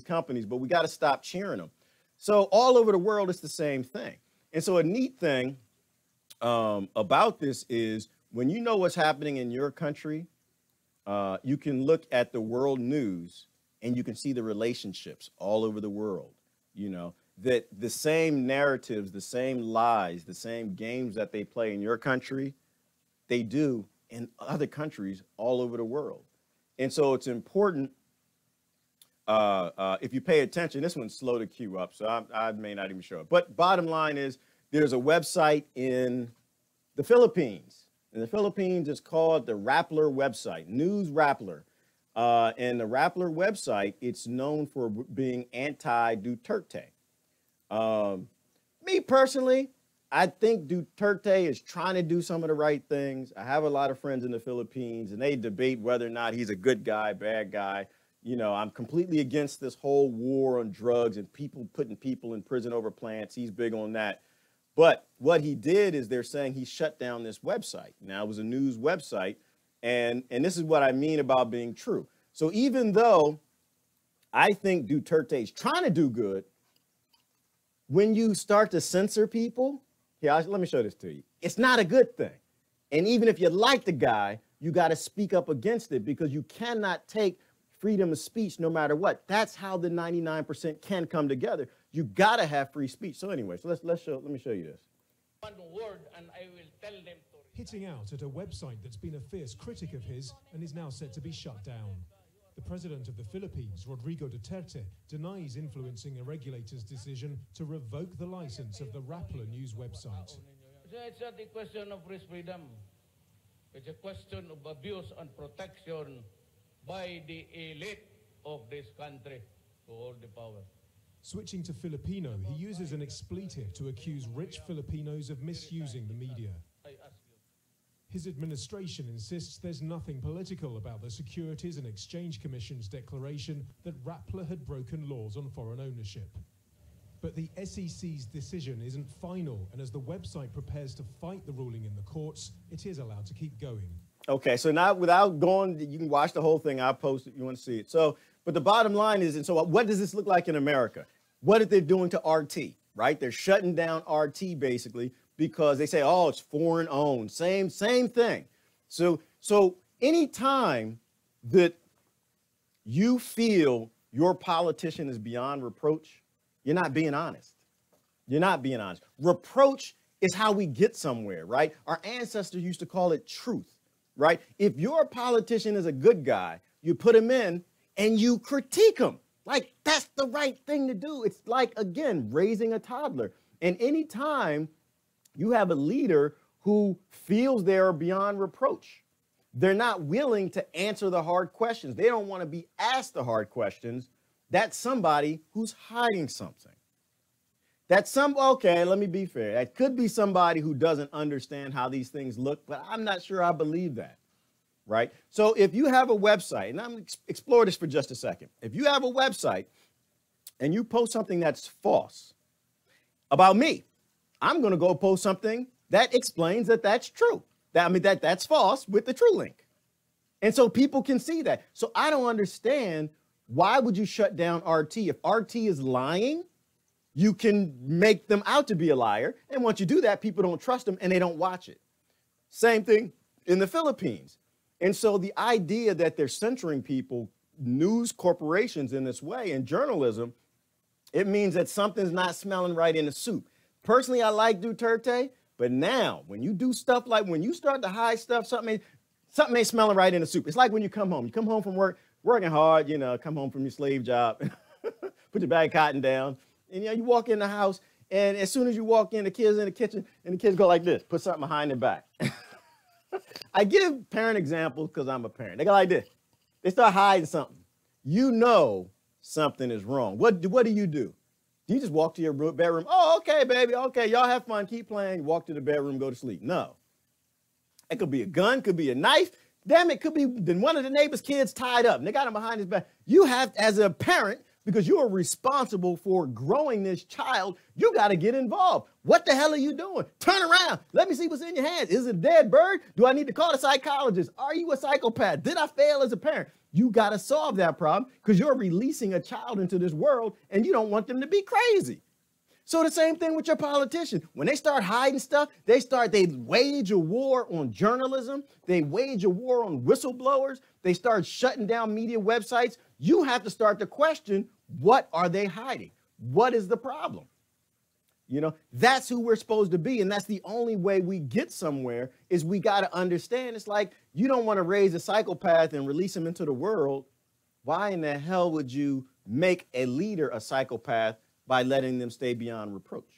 companies, but we got to stop cheering them. So all over the world, it's the same thing. And so a neat thing about this is when you know what's happening in your country, you can look at the world news and you can see the relationships all over the world, you know, that the same narratives, the same lies, the same games that they play in your country, they do in other countries all over the world. And so it's important, if you pay attention, this one's slow to queue up, so I may not even show it. But bottom line is there's a website in the Philippines. In the Philippines, it's called the Rappler website, News Rappler. And the Rappler website, it's known for being anti-Duterte. Me personally, I think Duterte is trying to do some of the right things. I have a lot of friends in the Philippines, and they debate whether or not he's a good guy, bad guy. You know, I'm completely against this whole war on drugs and people putting people in prison over plants. He's big on that. But what he did is they're saying he shut down this website. Now, it was a news website. And this is what I mean about being true. So even though I think Duterte is trying to do good, when you start to censor people, here, let me show this to you. It's not a good thing. And even if you like the guy, you got to speak up against it because you cannot take freedom of speech no matter what. That's how the 99% can come together. You got to have free speech. So anyway, so let me show you this. One word and I will tell them to hitting out at a website that's been a fierce critic of his and is now set to be shut down. The president of the Philippines, Rodrigo Duterte, denies influencing a regulator's decision to revoke the license of the Rappler news website. It's not a question of press freedom. It's a question of abuse and protection by the elite of this country who hold the power. Switching to Filipino, he uses an expletive to accuse rich Filipinos of misusing the media. His administration insists there's nothing political about the Securities and Exchange Commission's declaration that Rappler had broken laws on foreign ownership. But the SEC's decision isn't final, and as the website prepares to fight the ruling in the courts, it is allowed to keep going. Okay, so now without going, you can watch the whole thing. I'll post it. You want to see it. So, but the bottom line is, and so what does this look like in America? What are they doing to RT, right? They're shutting down RT basically because they say, oh, it's foreign owned. Same thing. So anytime that you feel your politician is beyond reproach, you're not being honest. You're not being honest. Reproach is how we get somewhere, right? Our ancestors used to call it truth, right? If your politician is a good guy, you put him in and you critique him. Like, that's the right thing to do. It's like, again, raising a toddler. And anytime you have a leader who feels they're beyond reproach, they're not willing to answer the hard questions. They don't want to be asked the hard questions. That's somebody who's hiding something. Okay, let me be fair. That could be somebody who doesn't understand how these things look, but I'm not sure I believe that, right? So if you have a website, and I'm going to explore this for just a second. If you have a website and you post something that's false about me, I'm going to go post something that explains that that's true. That's false with the true link. And so people can see that. So I don't understand, why would you shut down RT? If RT is lying, you can make them out to be a liar. And once you do that, people don't trust them and they don't watch it. Same thing in the Philippines. And so the idea that they're censoring people, news corporations in this way, and journalism, it means that something's not smelling right in the soup. Personally, I like Duterte, but now when you do stuff like, when you start to hide stuff, something ain't smelling right in the soup. It's like when you come home from work, working hard, come home from your slave job, put your bag of cotton down, and you walk in the house, and as soon as you walk in, the kids in the kitchen, and the kids go like this, put something behind their back. I give parent examples because I'm a parent. They go like this. They start hiding something. You know something is wrong. What do? Do you just walk to your bedroom? Oh, okay, baby. Okay, y'all have fun. Keep playing. Walk to the bedroom, go to sleep. No. It could be a gun, could be a knife. Damn, it could be one of the neighbor's kids tied up and they got him behind his back. You have, as a parent, because you are responsible for growing this child, you got to get involved. What the hell are you doing? Turn around. Let me see what's in your hands. Is it a dead bird? Do I need to call a psychologist? Are you a psychopath? Did I fail as a parent? You got to solve that problem because you're releasing a child into this world and you don't want them to be crazy. So the same thing with your politician. When they start hiding stuff, they wage a war on journalism. They wage a war on whistleblowers. They start shutting down media websites. You have to start to question, what are they hiding? What is the problem? That's who we're supposed to be. And that's the only way we get somewhere, is we got to understand. It's like, you don't want to raise a psychopath and release him into the world. Why in the hell would you make a leader a psychopath by letting them stay beyond reproach?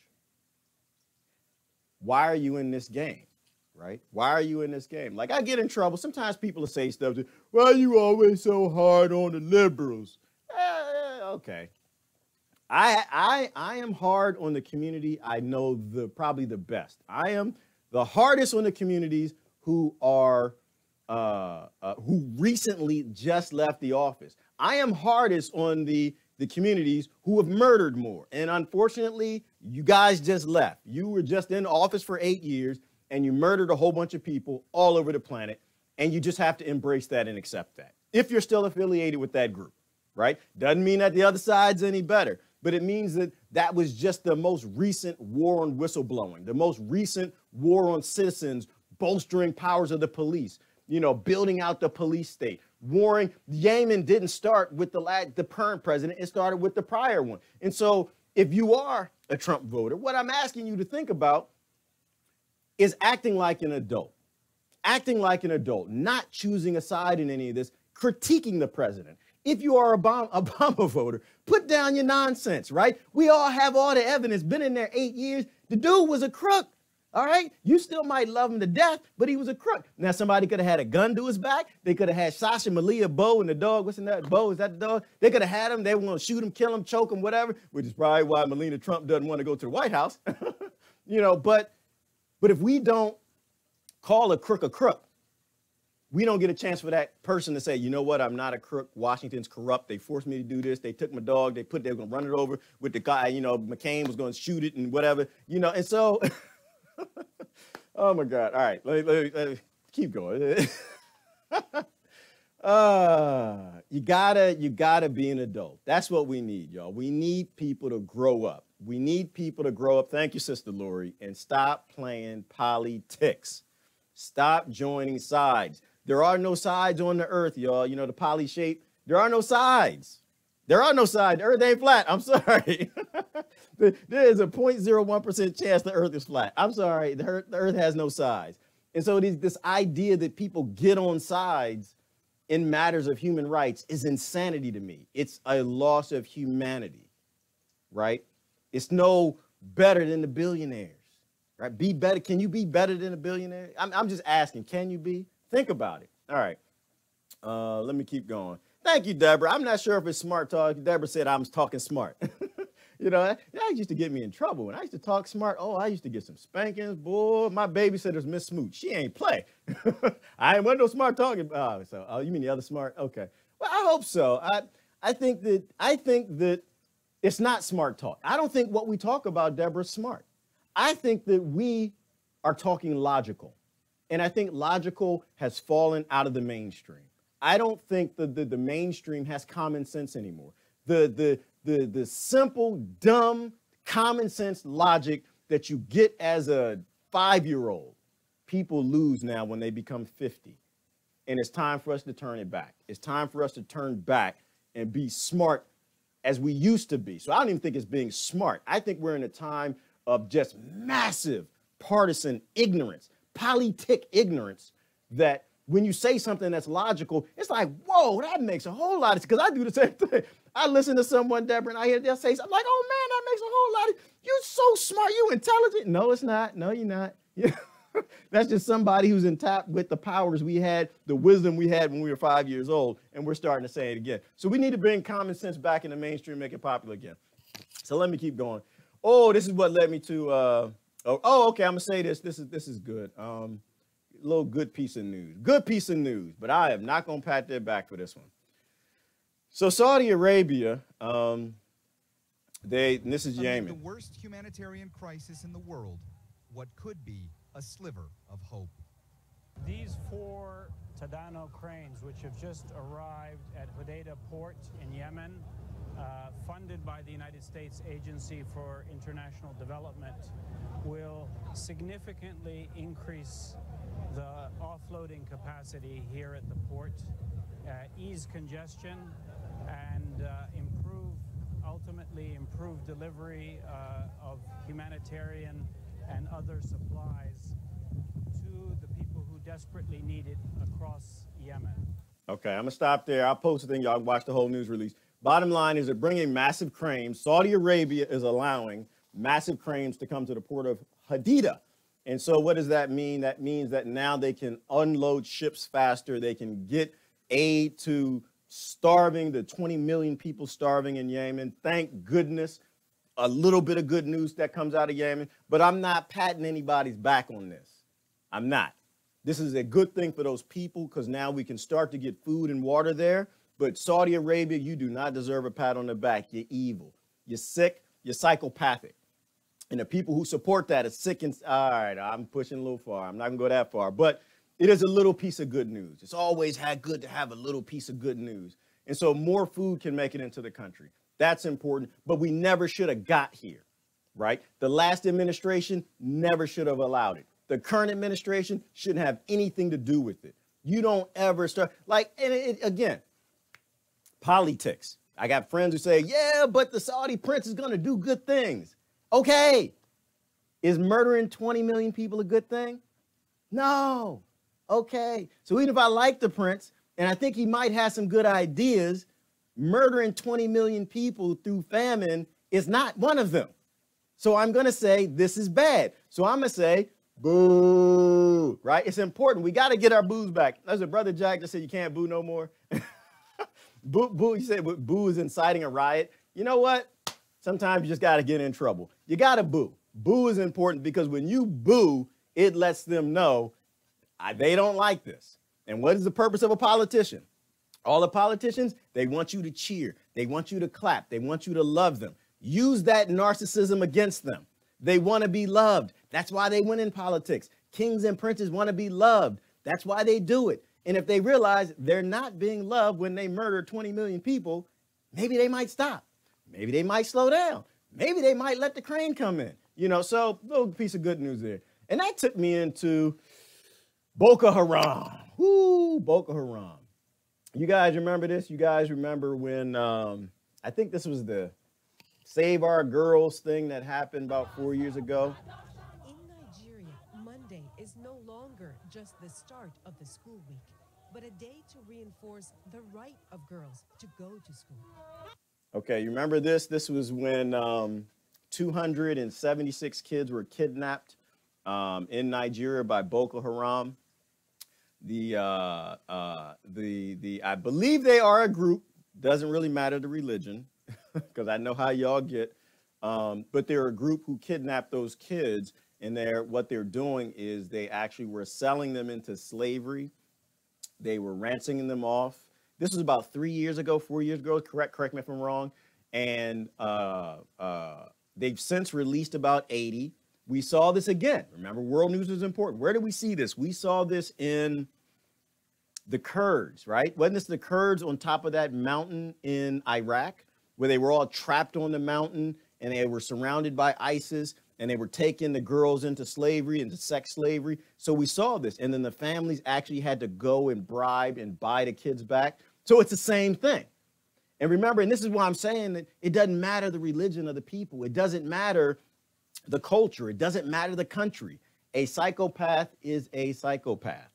Why are you in this game, right? Why are you in this game? Like, I get in trouble. Sometimes people will say stuff, why are you always so hard on the liberals? Okay. I am hard on the community I know probably the best. I am the hardest on the communities who are who recently just left the office. I am hardest on the communities who have murdered more. And unfortunately, you guys just left. You were just in office for 8 years and you murdered a whole bunch of people all over the planet. And you just have to embrace that and accept that, if you're still affiliated with that group, right? Doesn't mean that the other side's any better, but it means that that was just the most recent war on whistleblowing, the most recent war on citizens, bolstering powers of the police, building out the police state. Warring, Yemen didn't start with the current president. It started with the prior one. And so if you are a Trump voter, what I'm asking you to think about is acting like an adult. Acting like an adult, not choosing a side in any of this, critiquing the president. If you are a Obama voter, put down your nonsense, right? We all have all the evidence, been in there 8 years. The dude was a crook. All right, you still might love him to death, but he was a crook. Now, somebody could have had a gun to his back. They could have had Sasha, Malia, Bo, and the dog. What's in that? Bo, is that the dog? They could have had him. They were going to shoot him, kill him, choke him, whatever, which is probably why Melania Trump doesn't want to go to the White House. But if we don't call a crook a crook. We don't get a chance for that person to say, you know what, I'm not a crook. Washington's corrupt. They forced me to do this. They took my dog. They were going to run it over with the guy. You know, McCain was going to shoot it and whatever. You know, and so, oh my God. All right, let me keep going. You gotta be an adult. That's what we need, y'all. We need people to grow up. We need people to grow up. Thank you, Sister Lori. And stop playing politics. Stop joining sides. There are no sides on the earth, y'all. You know, the poly shape. There are no sides. There are no sides. The earth ain't flat. I'm sorry. There is a 0.01% chance the earth is flat. I'm sorry. The earth has no sides. And so this idea that people get on sides in matters of human rights is insanity to me. It's a loss of humanity, right? It's no better than the billionaires, right? Be better. Can you be better than a billionaire? I'm just asking, can you be? Think about it. All right. Let me keep going. Thank you, Deborah. I'm not sure if it's smart talk. Deborah said I was talking smart. You know, that used to get me in trouble. When I used to talk smart, oh, I used to get some spankings. Boy, my babysitter's Miss Smoot. She ain't play. I ain't want no smart talking. Oh, you mean the other smart? Okay. Well, I hope so. I think that it's not smart talk. I don't think what we talk about, Deborah, is smart. I think that we are talking logical. And I think logical has fallen out of the mainstream. I don't think that the mainstream has common sense anymore. The simple, dumb, common sense logic that you get as a 5-year-old, people lose now when they become 50. And it's time for us to turn it back. It's time for us to turn back and be smart as we used to be. So I don't even think it's being smart. I think we're in a time of just massive partisan ignorance, politic ignorance, that when you say something that's logical, it's like, whoa, that makes a whole lot of sense. Because I do the same thing. I listen to someone, Deborah, and I hear them say something like, oh, man, that makes a whole lot of, you're so smart, you intelligent. No, it's not. No, you're not. That's just somebody who's in tap with the powers we had, the wisdom we had when we were 5 years old, and we're starting to say it again. So we need to bring common sense back in the mainstream, make it popular again. So let me keep going. Oh, this is what led me to, okay, I'm going to say this. This is good. A little good piece of news. Good piece of news, but I am not going to pat their back for this one. So Saudi Arabia, and this is Yemen. The worst humanitarian crisis in the world, what could be a sliver of hope. These 4 Tadano cranes, which have just arrived at Hodeidah port in Yemen, funded by the United States Agency for International Development, will significantly increase the offloading capacity here at the port, ease congestion, and ultimately improve delivery of humanitarian and other supplies to the people who desperately need it across Yemen. Okay, I'm going to stop there. I'll post a thing. Y'all watch the whole news release. Bottom line is they're bringing massive cranes. Saudi Arabia is allowing massive cranes to come to the port of Hodeidah. And so what does that mean? That means that now they can unload ships faster. They can get aid to the 20 million people starving in Yemen. Thank goodness. A little bit of good news that comes out of Yemen. But I'm not patting anybody's back on this. I'm not. This is a good thing for those people because now we can start to get food and water there. But Saudi Arabia, you do not deserve a pat on the back. You're evil. You're sick. You're psychopathic. And the people who support that are sick and... All right, I'm pushing a little far. I'm not going to go that far. But it is a little piece of good news. It's always good to have a little piece of good news. And so more food can make it into the country. That's important. But we never should have got here, right? The last administration never should have allowed it. The current administration shouldn't have anything to do with it. You don't ever start... again, politics. I got friends who say, yeah, but the Saudi prince is going to do good things. Okay. Is murdering 20 million people a good thing? No. Okay. So even if I like the prince, and I think he might have some good ideas, murdering 20 million people through famine is not one of them. So I'm going to say this is bad. So I'm going to say, boo, right? It's important. We got to get our boos back. There's a brother Jack that said you can't boo no more. Boo, he said boo is inciting a riot. You know what? Sometimes you just got to get in trouble. You got to boo. Boo is important because when you boo, it lets them know They don't like this. And what is the purpose of a politician? All the politicians, they want you to cheer. They want you to clap. They want you to love them. Use that narcissism against them. They want to be loved. That's why they win in politics. Kings and princes want to be loved. That's why they do it. And if they realize they're not being loved when they murder 20 million people, maybe they might stop. Maybe they might slow down. Maybe they might let the crane come in. You know, so little piece of good news there. And that took me into Boko Haram. Whoo, Boko Haram. You guys remember this? You guys remember when, I think this was the Save Our Girls thing that happened about 4 years ago? In Nigeria, Monday is no longer just the start of the school week, but a day to reinforce the right of girls to go to school. Okay, you remember this? This was when 276 kids were kidnapped in Nigeria by Boko Haram. I believe they are a group. Doesn't really matter the religion, because I know how y'all get. But they're a group who kidnapped those kids, and what they're doing is they actually were selling them into slavery. They were ransoming them off. This was about 3 years ago, 4 years ago. Correct me if I'm wrong. And they've since released about 80. We saw this again. Remember, world news is important. Where did we see this? We saw this in the Kurds, right? Wasn't this the Kurds on top of that mountain in Iraq, where they were all trapped on the mountain and they were surrounded by ISIS and they were taking the girls into slavery, into sex slavery? So we saw this. And then the families actually had to go and bribe and buy the kids back. So it's the same thing. And remember, and this is why I'm saying that it doesn't matter the religion of the people. It doesn't matter the culture. It doesn't matter the country. A psychopath is a psychopath.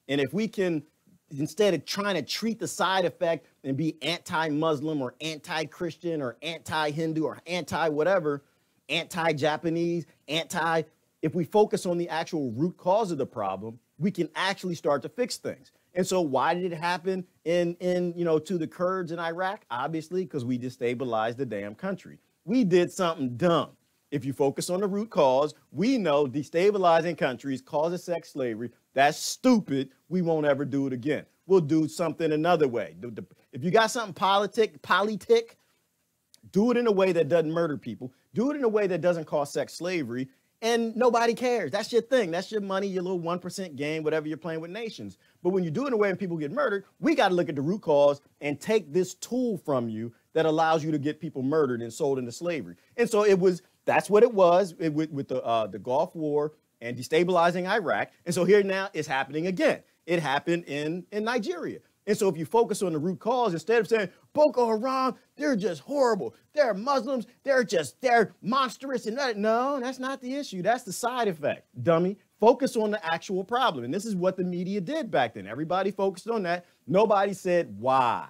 And if we can, instead of trying to treat the side effect and be anti-Muslim or anti-Christian or anti-Hindu or anti-whatever, anti-Japanese, if we focus on the actual root cause of the problem, we can actually start to fix things. And so why did it happen to the Kurds in Iraq? Obviously, because we destabilized the damn country. We did something dumb. If you focus on the root cause, we know destabilizing countries causes sex slavery. That's stupid. We won't ever do it again. We'll do something another way. If you got something politic, do it in a way that doesn't murder people. Do it in a way that doesn't cause sex slavery. And nobody cares. That's your thing. That's your money, your little 1% game, whatever you're playing with nations. But when you do it in a way and people get murdered, we got to look at the root cause and take this tool from you that allows you to get people murdered and sold into slavery. And so that's what it was with the Gulf War and destabilizing Iraq. And so here now it's happening again. It happened in Nigeria. And so if you focus on the root cause, instead of saying Boko Haram, they're just horrible, they're Muslims, they're monstrous, and no, that's not the issue. That's the side effect, dummy. Focus on the actual problem. And this is what the media did back then. Everybody focused on that. Nobody said why.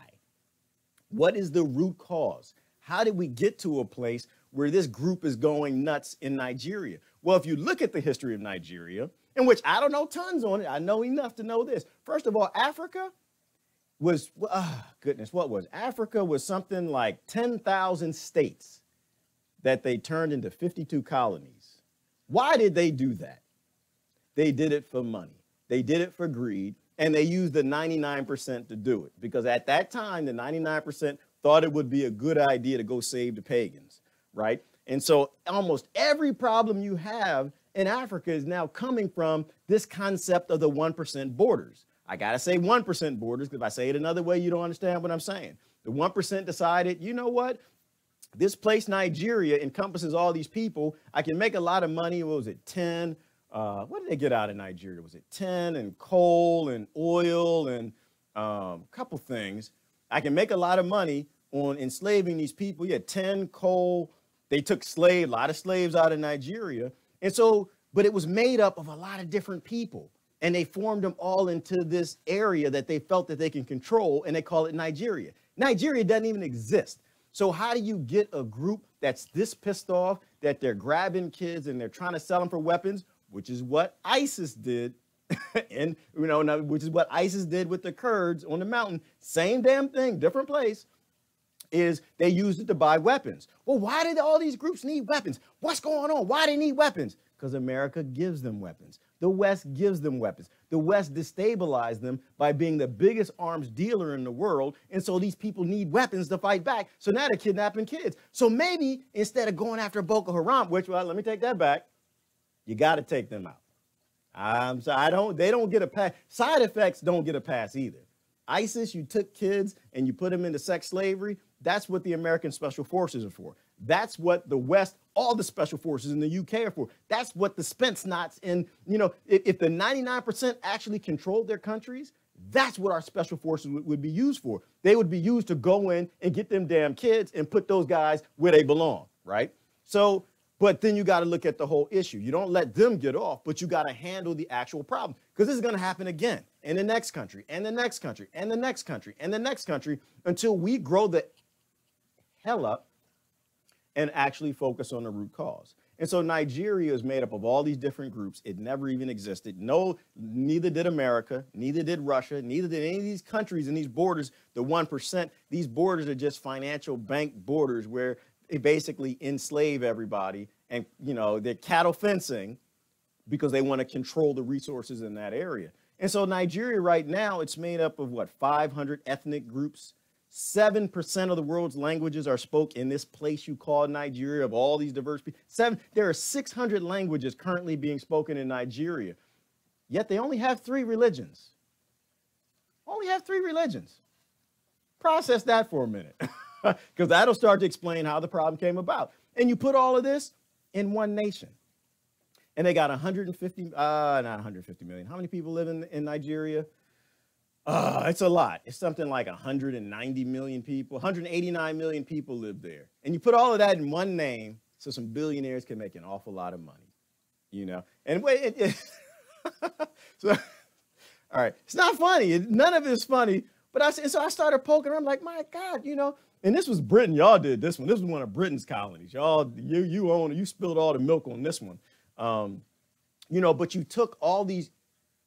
What is the root cause? How did we get to a place where this group is going nuts in Nigeria? Well, if you look at the history of Nigeria, in which I don't know tons on it, I know enough to know this. First of all, Africa was, Africa was something like 10,000 states that they turned into 52 colonies. Why did they do that? They did it for money. They did it for greed, and they used the 99% to do it. Because at that time, the 99% thought it would be a good idea to go save the pagans, right? And so almost every problem you have in Africa is now coming from this concept of the 1% borders. I got to say 1% borders, because if I say it another way, you don't understand what I'm saying. The 1% decided, you know what? This place, Nigeria, encompasses all these people. I can make a lot of money. What was it, 10? What did they get out of Nigeria? Was it 10 and coal and oil and a couple things? I can make a lot of money on enslaving these people. Yeah, 10, coal. They took a lot of slaves out of Nigeria. And so, but it was made up of a lot of different people. And they formed them all into this area that they felt that they can control, and they call it Nigeria. Nigeria doesn't even exist. So how do you get a group that's this pissed off that they're grabbing kids and they're trying to sell them for weapons, which is what ISIS did, and which is what ISIS did with the Kurds on the mountain. Same damn thing, different place. Is they used it to buy weapons. Well, why did all these groups need weapons? What's going on? Why do they need weapons? Because America gives them weapons. The West gives them weapons. The West destabilized them by being the biggest arms dealer in the world. And so these people need weapons to fight back. So now they're kidnapping kids. So maybe instead of going after Boko Haram, which, well, let me take that back, you got to take them out. They don't get a pass. Side effects don't get a pass either. ISIS, you took kids and you put them into sex slavery. That's what the American Special Forces are for. That's what the West, all the special forces in the UK are for. That's what the Spence knots in, if the 99% actually controlled their countries, that's what our special forces would be used for. They would be used to go in and get them damn kids and put those guys where they belong, right? So, but then you got to look at the whole issue. You don't let them get off, but you got to handle the actual problem, because this is going to happen again in the next country and the next country and the next country and the next country until we grow the hell up and actually focus on the root cause. And so Nigeria is made up of all these different groups. It never even existed. No, neither did America, neither did Russia, neither did any of these countries and these borders, the 1%. These borders are just financial bank borders where they basically enslave everybody. And, they're cattle fencing because they want to control the resources in that area. And so Nigeria right now, it's made up of 500 ethnic groups. 7% of the world's languages are spoken in this place you call Nigeria, of all these diverse people. There are 600 languages currently being spoken in Nigeria, yet they only have 3 religions. Only have 3 religions. Process that for a minute, because that'll start to explain how the problem came about. And you put all of this in one nation. And they got 150, not 150 million. How many people live in Nigeria? It's a lot. It's something like 190 million people, 189 million people live there. And you put all of that in one name, so some billionaires can make an awful lot of money, And so, all right, it's not funny. None of it's funny. But so I started poking around, like, my God, and this was Britain. Y'all did this one. This was one of Britain's colonies. Y'all, you spilled all the milk on this one. But you took all these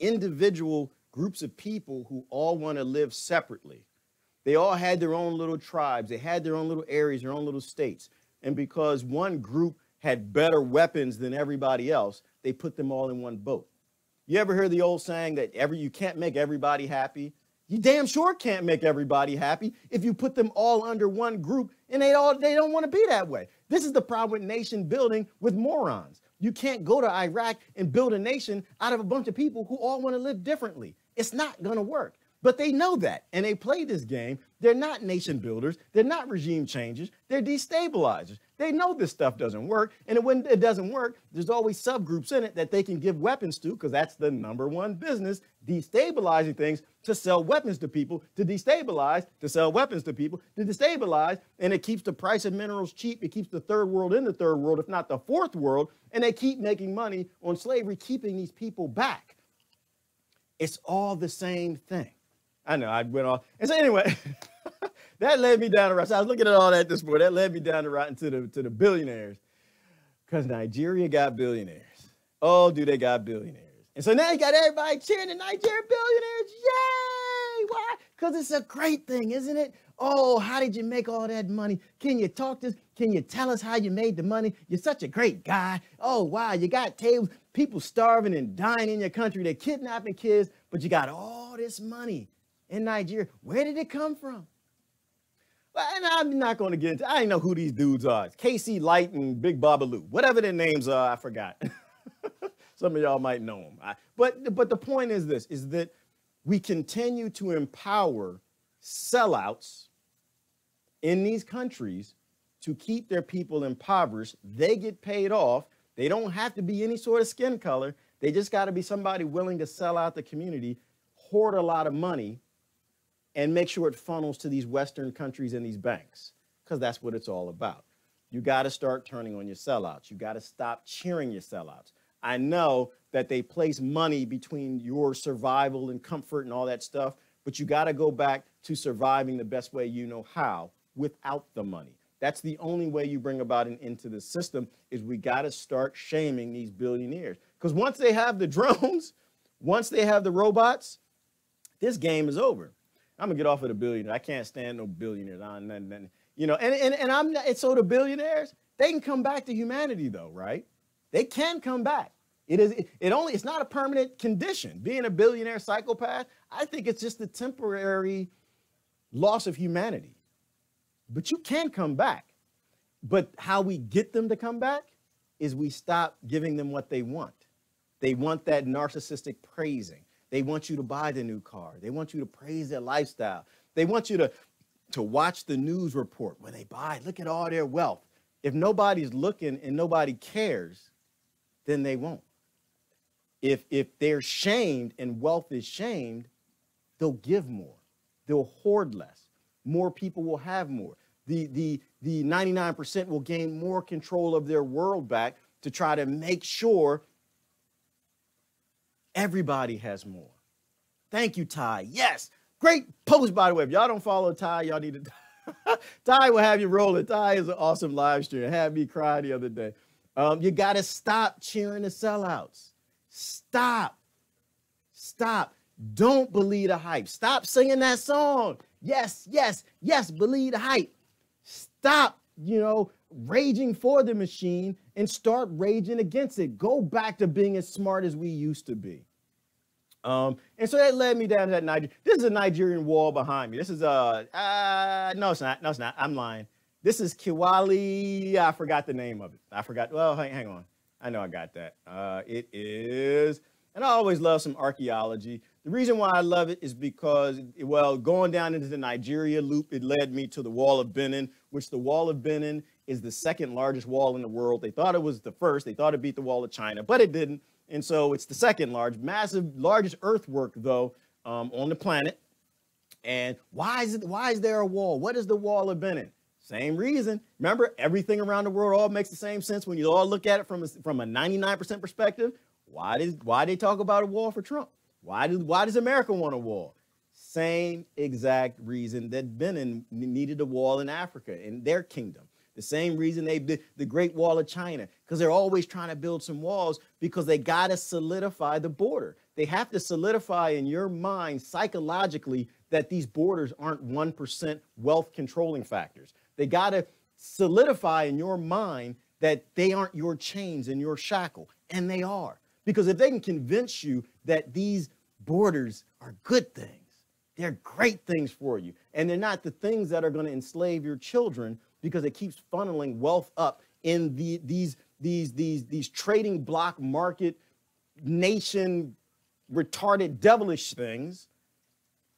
individual groups of people who all want to live separately. They all had their own little tribes. They had their own little areas, their own little states. And because one group had better weapons than everybody else, they put them all in one boat. You ever hear the old saying that you can't make everybody happy? You damn sure can't make everybody happy if you put them all under one group, and they don't want to be that way. This is the problem with nation building with morons. You can't go to Iraq and build a nation out of a bunch of people who all want to live differently. It's not going to work. But they know that, and they play this game. They're not nation builders. They're not regime changers. They're destabilizers. They know this stuff doesn't work, and when it doesn't work, there's always subgroups in it that they can give weapons to, because that's the #1 business, destabilizing things, to sell weapons to people, to destabilize, to sell weapons to people, to destabilize, and it keeps the price of minerals cheap. It keeps the third world in the third world, if not the fourth world, and they keep making money on slavery, keeping these people back. It's all the same thing. I know, I went off. And so anyway, that led me down the route. So I was looking at all that this morning. That led me down the route to the billionaires, because Nigeria got billionaires. Oh, do they got billionaires. And so now you got everybody cheering the Nigerian billionaires. Yay! Why? Because it's a great thing, isn't it? Oh, how did you make all that money? Can you talk to us? Can you tell us how you made the money? You're such a great guy. Oh, wow, you got tables, people starving and dying in your country. They're kidnapping kids, but you got all this money in Nigeria. Where did it come from? Well, and I'm not going to get into, I don't know who these dudes are. It's KC Light and Big Babaloo. Whatever their names are, I forgot. Some of y'all might know them. But the point is this, is that we continue to empower sellouts in these countries to keep their people impoverished. They get paid off. They don't have to be any sort of skin color. They just got to be somebody willing to sell out the community, hoard a lot of money, and make sure it funnels to these Western countries and these banks, because that's what it's all about. You got to start turning on your sellouts. You got to stop cheering your sellouts. I know that they place money between your survival and comfort and all that stuff, but you got to go back to surviving the best way you know how without the money. That's the only way you bring about an end to the system, is we got to start shaming these billionaires. Because once they have the drones, once they have the robots, this game is over. I'm gonna get off of the billionaires. I can't stand no billionaires. You know, and so the billionaires, they can come back to humanity though, right? They can come back. It's not a permanent condition. Being a billionaire psychopath, I think it's just a temporary loss of humanity. But you can come back. But how we get them to come back is we stop giving them what they want. They want that narcissistic praising. They want you to buy the new car. They want you to praise their lifestyle. They want you to watch the news report where they buy, look at all their wealth. If nobody's looking and nobody cares, then they won't. If they're shamed and wealth is shamed, they'll give more. They'll hoard less. More people will have more. The 99% will gain more control of their world back to try to make sure everybody has more. Thank you, Ty. Yes. Great post, by the way. If y'all don't follow Ty, y'all need to. Ty will have you rolling. Ty is an awesome live stream. Had me cry the other day. You got to stop cheering the sellouts. Stop. Stop. Don't believe the hype. Stop singing that song. Yes, yes, yes, believe the hype. Stop, raging for the machine and start raging against it. Go back to being as smart as we used to be. And so that led me down to that Nigeria. This is a Nigerian wall behind me. This is no, it's not. No, it's not. I'm lying. This is Kiwali. I forgot the name of it. I forgot. Well, hang on. I know I got that. It is, and I always love some archaeology. The reason why I love it is because, well, going down into the Nigeria loop, it led me to the Wall of Benin, which the Wall of Benin is the second largest wall in the world. They thought it was the first. They thought it beat the Wall of China, but it didn't. And so it's the second largest earthwork, though, on the planet. And why is there a wall? What is the Wall of Benin? Same reason. Remember, everything around the world all makes the same sense when you all look at it from a 99% perspective. Why they talk about a wall for Trump? Why does America want a wall? Same exact reason that Benin needed a wall in Africa, in their kingdom. The same reason they did the Great Wall of China, because they're always trying to build some walls because they got to solidify the border. They have to solidify in your mind psychologically that these borders aren't 1% wealth controlling factors. They got to solidify in your mind that they aren't your chains and your shackle, and they are. Because if they can convince you that these borders are good things, they're great things for you, and they're not the things that are going to enslave your children, because it keeps funneling wealth up in these trading block market nation retarded devilish things,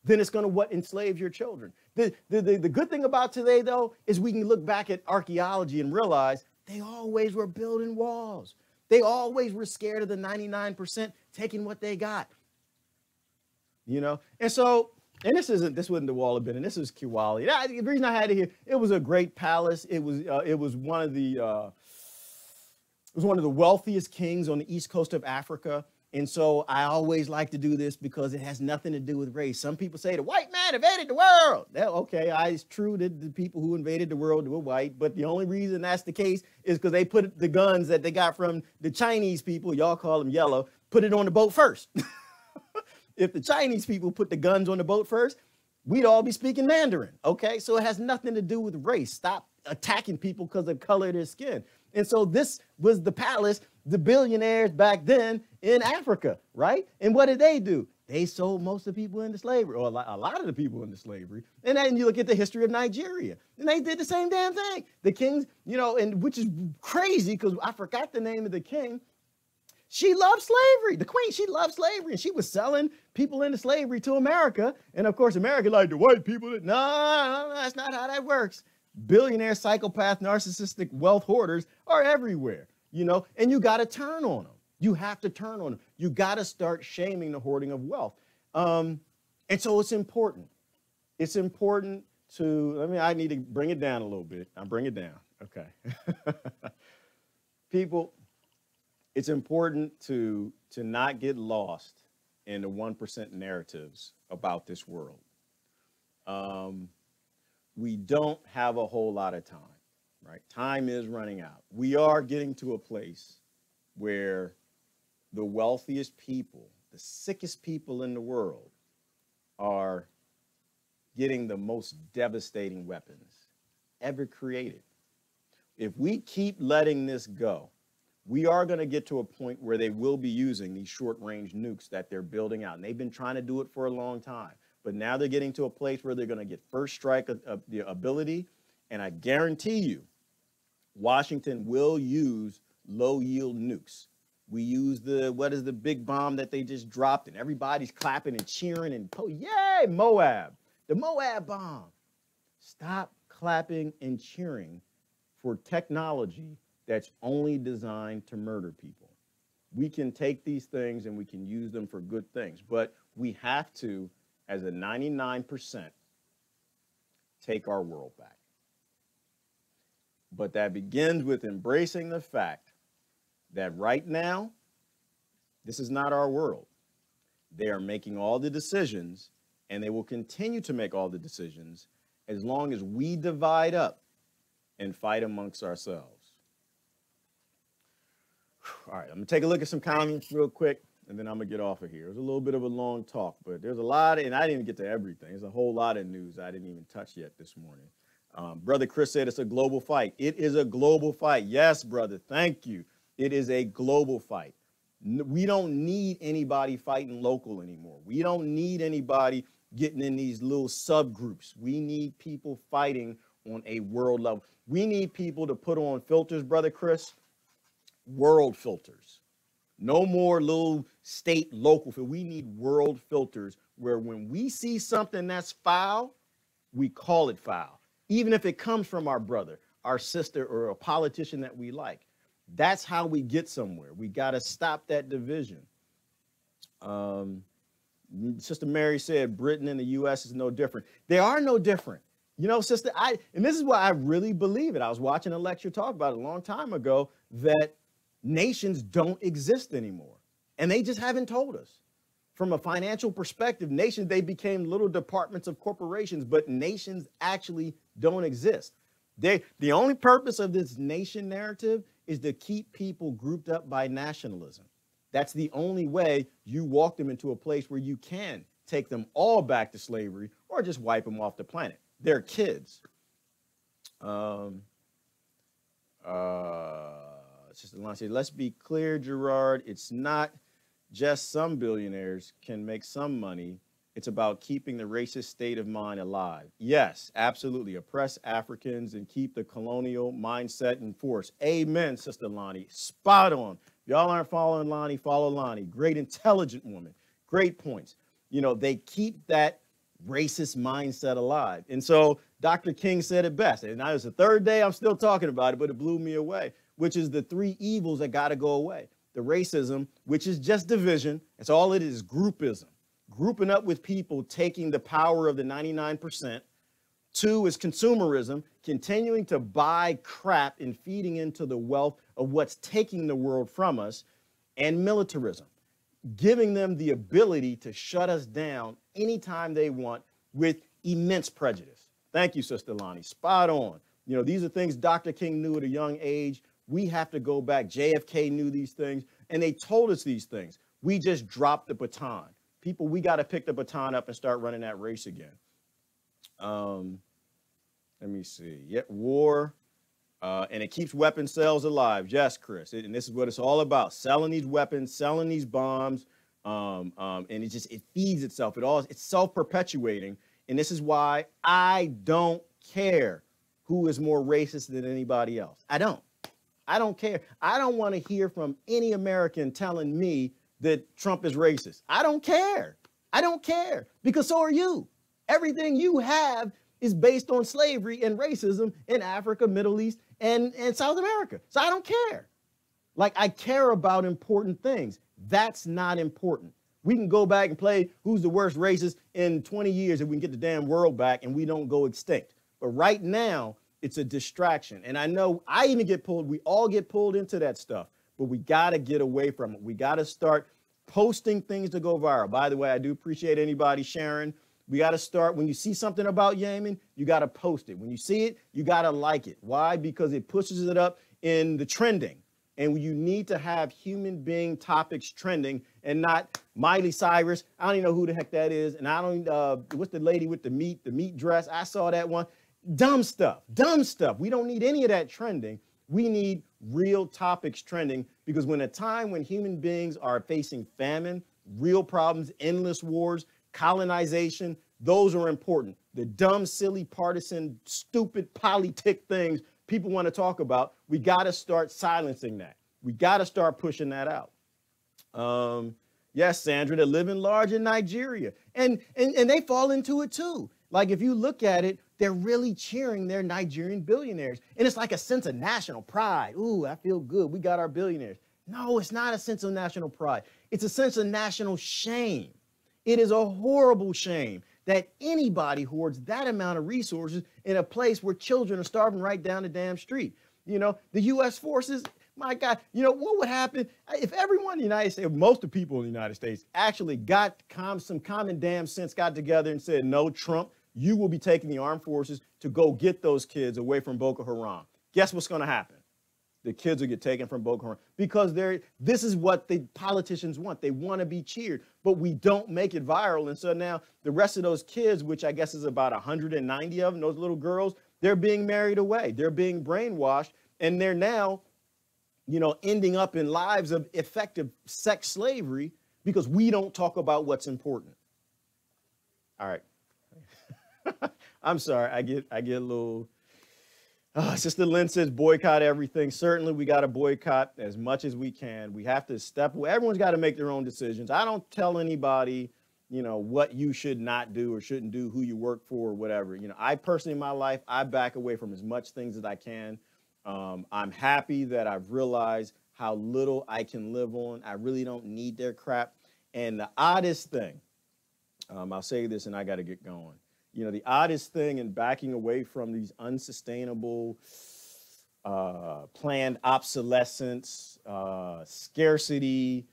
then it's going to enslave your children. The good thing about today, though, is we can look back at archaeology and realize they always were building walls. They always were scared of the 99% taking what they got. And so, and this wasn't the Wall of Benin. This is Kiwali. The reason I had it here, it was a great palace. It was one of the wealthiest kings on the east coast of Africa. And so I always like to do this because it has nothing to do with race. Some people say the white man invaded the world. Okay, it's true that the people who invaded the world were white, but the only reason that's the case is because they put the guns that they got from the Chinese people, y'all call them yellow, put it on the boat first. If the Chinese people put the guns on the boat first, we'd all be speaking Mandarin, okay? So it has nothing to do with race. Stop attacking people because of the color of their skin. And so this was the palace, the billionaires back then in Africa, right? And what did they do? They sold most of the people into slavery, or a lot of the people into slavery. And then you look at the history of Nigeria, and they did the same damn thing. The kings, and which is crazy because I forgot the name of the king. She loved slavery. The queen, she loved slavery, and she was selling people into slavery to America. And of course, America, like the white people, no, that's not how that works. Billionaire, psychopath, narcissistic wealth hoarders are everywhere, and you got to turn on them. You have to turn on them. You got to start shaming the hoarding of wealth. And so it's important. It's important I need to bring it down a little bit. I'll bring it down. Okay. People, it's important to not get lost in the 1% narratives about this world. We don't have a whole lot of time, right? Time is running out. We are getting to a place where the wealthiest people, the sickest people in the world, are getting the most devastating weapons ever created. If we keep letting this go, we are going to get to a point where they will be using these short-range nukes that they're building out. And they've been trying to do it for a long time. But now they're getting to a place where they're going to get first strike the ability. And I guarantee you, Washington will use low-yield nukes. We use what is the big bomb that they just dropped, and everybody's clapping and cheering and, yay, Moab, the Moab bomb. Stop clapping and cheering for technology that's only designed to murder people. We can take these things and we can use them for good things, but we have to, as a 99%, take our world back. But that begins with embracing the fact that right now, this is not our world. They are making all the decisions, and they will continue to make all the decisions as long as we divide up and fight amongst ourselves. All right, I'm going to take a look at some comments real quick, and then I'm going to get off of here. It was a little bit of a long talk, but there's a lot, and I didn't even get to everything. There's a whole lot of news I didn't even touch yet this morning. Brother Chris said it's a global fight. It is a global fight. Yes, brother. Thank you. It is a global fight. We don't need anybody fighting local anymore. We don't need anybody getting in these little subgroups. We need people fighting on a world level. We need people to put on filters, Brother Chris, world filters. No more little state, local. We need world filters where when we see something that's foul, we call it foul. Even if it comes from our brother, our sister, or a politician that we like. That's how we get somewhere. We got to stop that division. Sister Mary said Britain and the U.S. is no different. They are no different. You know, sister, and this is why I really believe it. I was watching a lecture talk about it a long time ago that nations don't exist anymore. And they just haven't told us. From a financial perspective, nations, they became little departments of corporations, but nations actually don't exist. The only purpose of this nation narrative is to keep people grouped up by nationalism. That's the only way you walk them into a place where you can take them all back to slavery or just wipe them off the planet. They're kids. Sister Lon said, let's be clear, Gerard, it's not just some billionaires can make some money. It's about keeping the racist state of mind alive. Yes, absolutely. Oppress Africans and keep the colonial mindset in force. Amen, Sister Lonnie. Spot on. If y'all aren't following Lonnie, follow Lonnie. Great, intelligent woman. Great points. You know, they keep that racist mindset alive. And so Dr. King said it best. And now it's the third day I'm still talking about it, but it blew me away, which is the three evils that got to go away. The racism, which is just division. That's all it is, groupism. Grouping up with people, taking the power of the 99%. 2 is consumerism, continuing to buy crap and feeding into the wealth of what's taking the world from us. And militarism, giving them the ability to shut us down anytime they want with immense prejudice. Thank you, Sister Lonnie. Spot on. You know, these are things Dr. King knew at a young age. We have to go back. JFK knew these things, and they told us these things. We just dropped the baton. People, we got to pick the baton up and start running that race again. Let me see. Yeah, war, and it keeps weapon sales alive. Yes, Chris, and this is what it's all about: selling these weapons, selling these bombs, and it feeds itself. It's self-perpetuating, and this is why I don't care who is more racist than anybody else. I don't care. I don't want to hear from any American telling me that Trump is racist. I don't care. I don't care, because so are you. Everything you have is based on slavery and racism in Africa, Middle East, and South America. So I don't care. Like, I care about important things. That's not important. We can go back and play who's the worst racist in 20 years if we can get the damn world back and we don't go extinct. But right now, it's a distraction. And I know I even get pulled. We all get pulled into that stuff. But we got to get away from it. We got to start posting things to go viral. By the way, I do appreciate anybody sharing. We got to start, when you see something about Yemen, you got to post it. When you see it, you got to like it. Why? Because it pushes it up in the trending. And you need to have human being topics trending and not Miley Cyrus. I don't even know who the heck that is. And I don't, what's the lady with the meat dress? I saw that one. Dumb stuff. We don't need any of that trending. We need real topics trending, because when a time when human beings are facing famine, real problems, endless wars, colonization, those are important. The dumb, silly, partisan, stupid, politic things people want to talk about, we got to start silencing that. We got to start pushing that out. Yes, Sandra, they're living large in Nigeria. And they fall into it too. Like if you look at it, they're really cheering their Nigerian billionaires. And it's like a sense of national pride. Ooh, I feel good. We got our billionaires. No, it's not a sense of national pride. It's a sense of national shame. It is a horrible shame that anybody hoards that amount of resources in a place where children are starving right down the damn street. You know, the U.S. forces, my God, you know, what would happen if everyone in the United States, most of the people in the United States actually got some common damn sense, got together and said, no, Trump, you will be taking the armed forces to go get those kids away from Boko Haram. Guess what's going to happen? The kids will get taken from Boko Haram because this is what the politicians want. They want to be cheered, but we don't make it viral. And so now the rest of those kids, which I guess is about 190 of them, those little girls, they're being married away. They're being brainwashed, and they're now, you know, ending up in lives of effective sex slavery because we don't talk about what's important. All right. I'm sorry. I get a little. Sister Lynn says boycott everything. Certainly, we got to boycott as much as we can. We have to step away. Everyone's got to make their own decisions. I don't tell anybody, you know, what you should not do or shouldn't do, who you work for or whatever. You know, I personally in my life, I back away from as much things as I can. I'm happy that I've realized how little I can live on. I really don't need their crap. And the oddest thing, I'll say this and I got to get going. You know, the oddest thing in backing away from these unsustainable, planned obsolescence, scarcity,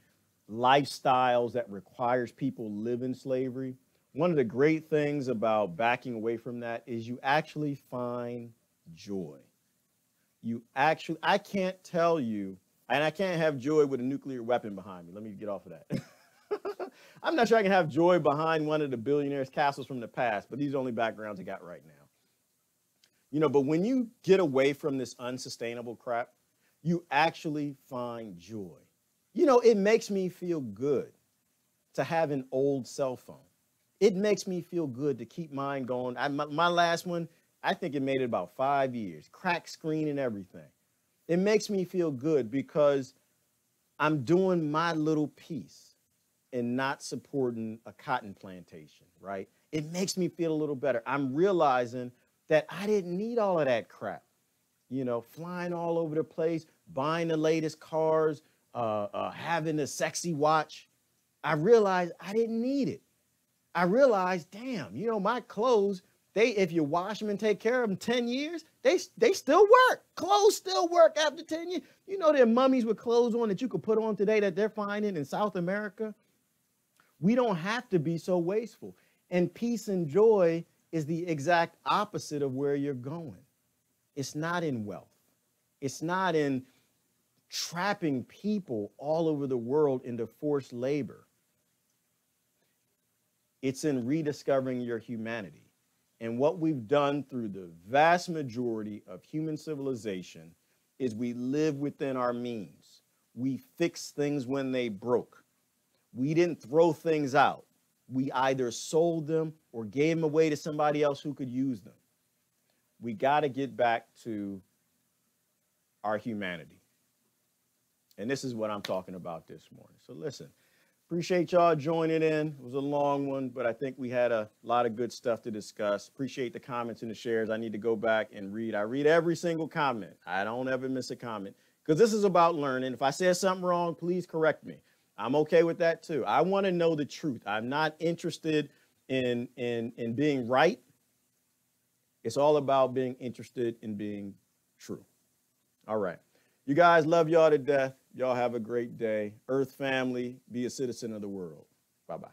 lifestyles that requires people live in slavery. One of the great things about backing away from that is you actually find joy. I can't tell you, and I can't have joy with a nuclear weapon behind me. Let me get off of that. I'm not sure I can have joy behind one of the billionaires' castles from the past, but these are the only backgrounds I got right now. You know, but when you get away from this unsustainable crap, you actually find joy. You know, it makes me feel good to have an old cell phone. It makes me feel good to keep mine going. My last one, I think it made it about 5 years, cracked screen and everything. It makes me feel good because I'm doing my little piece and not supporting a cotton plantation, right? It makes me feel a little better. I'm realizing that I didn't need all of that crap. You know, flying all over the place, buying the latest cars, having a sexy watch. I realized I didn't need it. I realized, damn, you know, my clothes, if you wash them and take care of them 10 years, they still work. Clothes still work after 10 years. You know, there are mummies with clothes on that you could put on today that they're finding in South America. We don't have to be so wasteful. And peace and joy is the exact opposite of where you're going. It's not in wealth. It's not in trapping people all over the world into forced labor. It's in rediscovering your humanity. And what we've done through the vast majority of human civilization is we live within our means. We fix things when they broke. We didn't throw things out. We either sold them or gave them away to somebody else who could use them. We got to get back to our humanity. And this is what I'm talking about this morning. So listen, appreciate y'all joining in. It was a long one, but I think we had a lot of good stuff to discuss. Appreciate the comments and the shares. I need to go back and read. I read every single comment. I don't ever miss a comment because this is about learning. If I said something wrong, please correct me. I'm okay with that too. I want to know the truth. I'm not interested in being right. It's all about being interested in being true. All right. You guys, love y'all to death. Y'all have a great day. Earth family, be a citizen of the world. Bye-bye.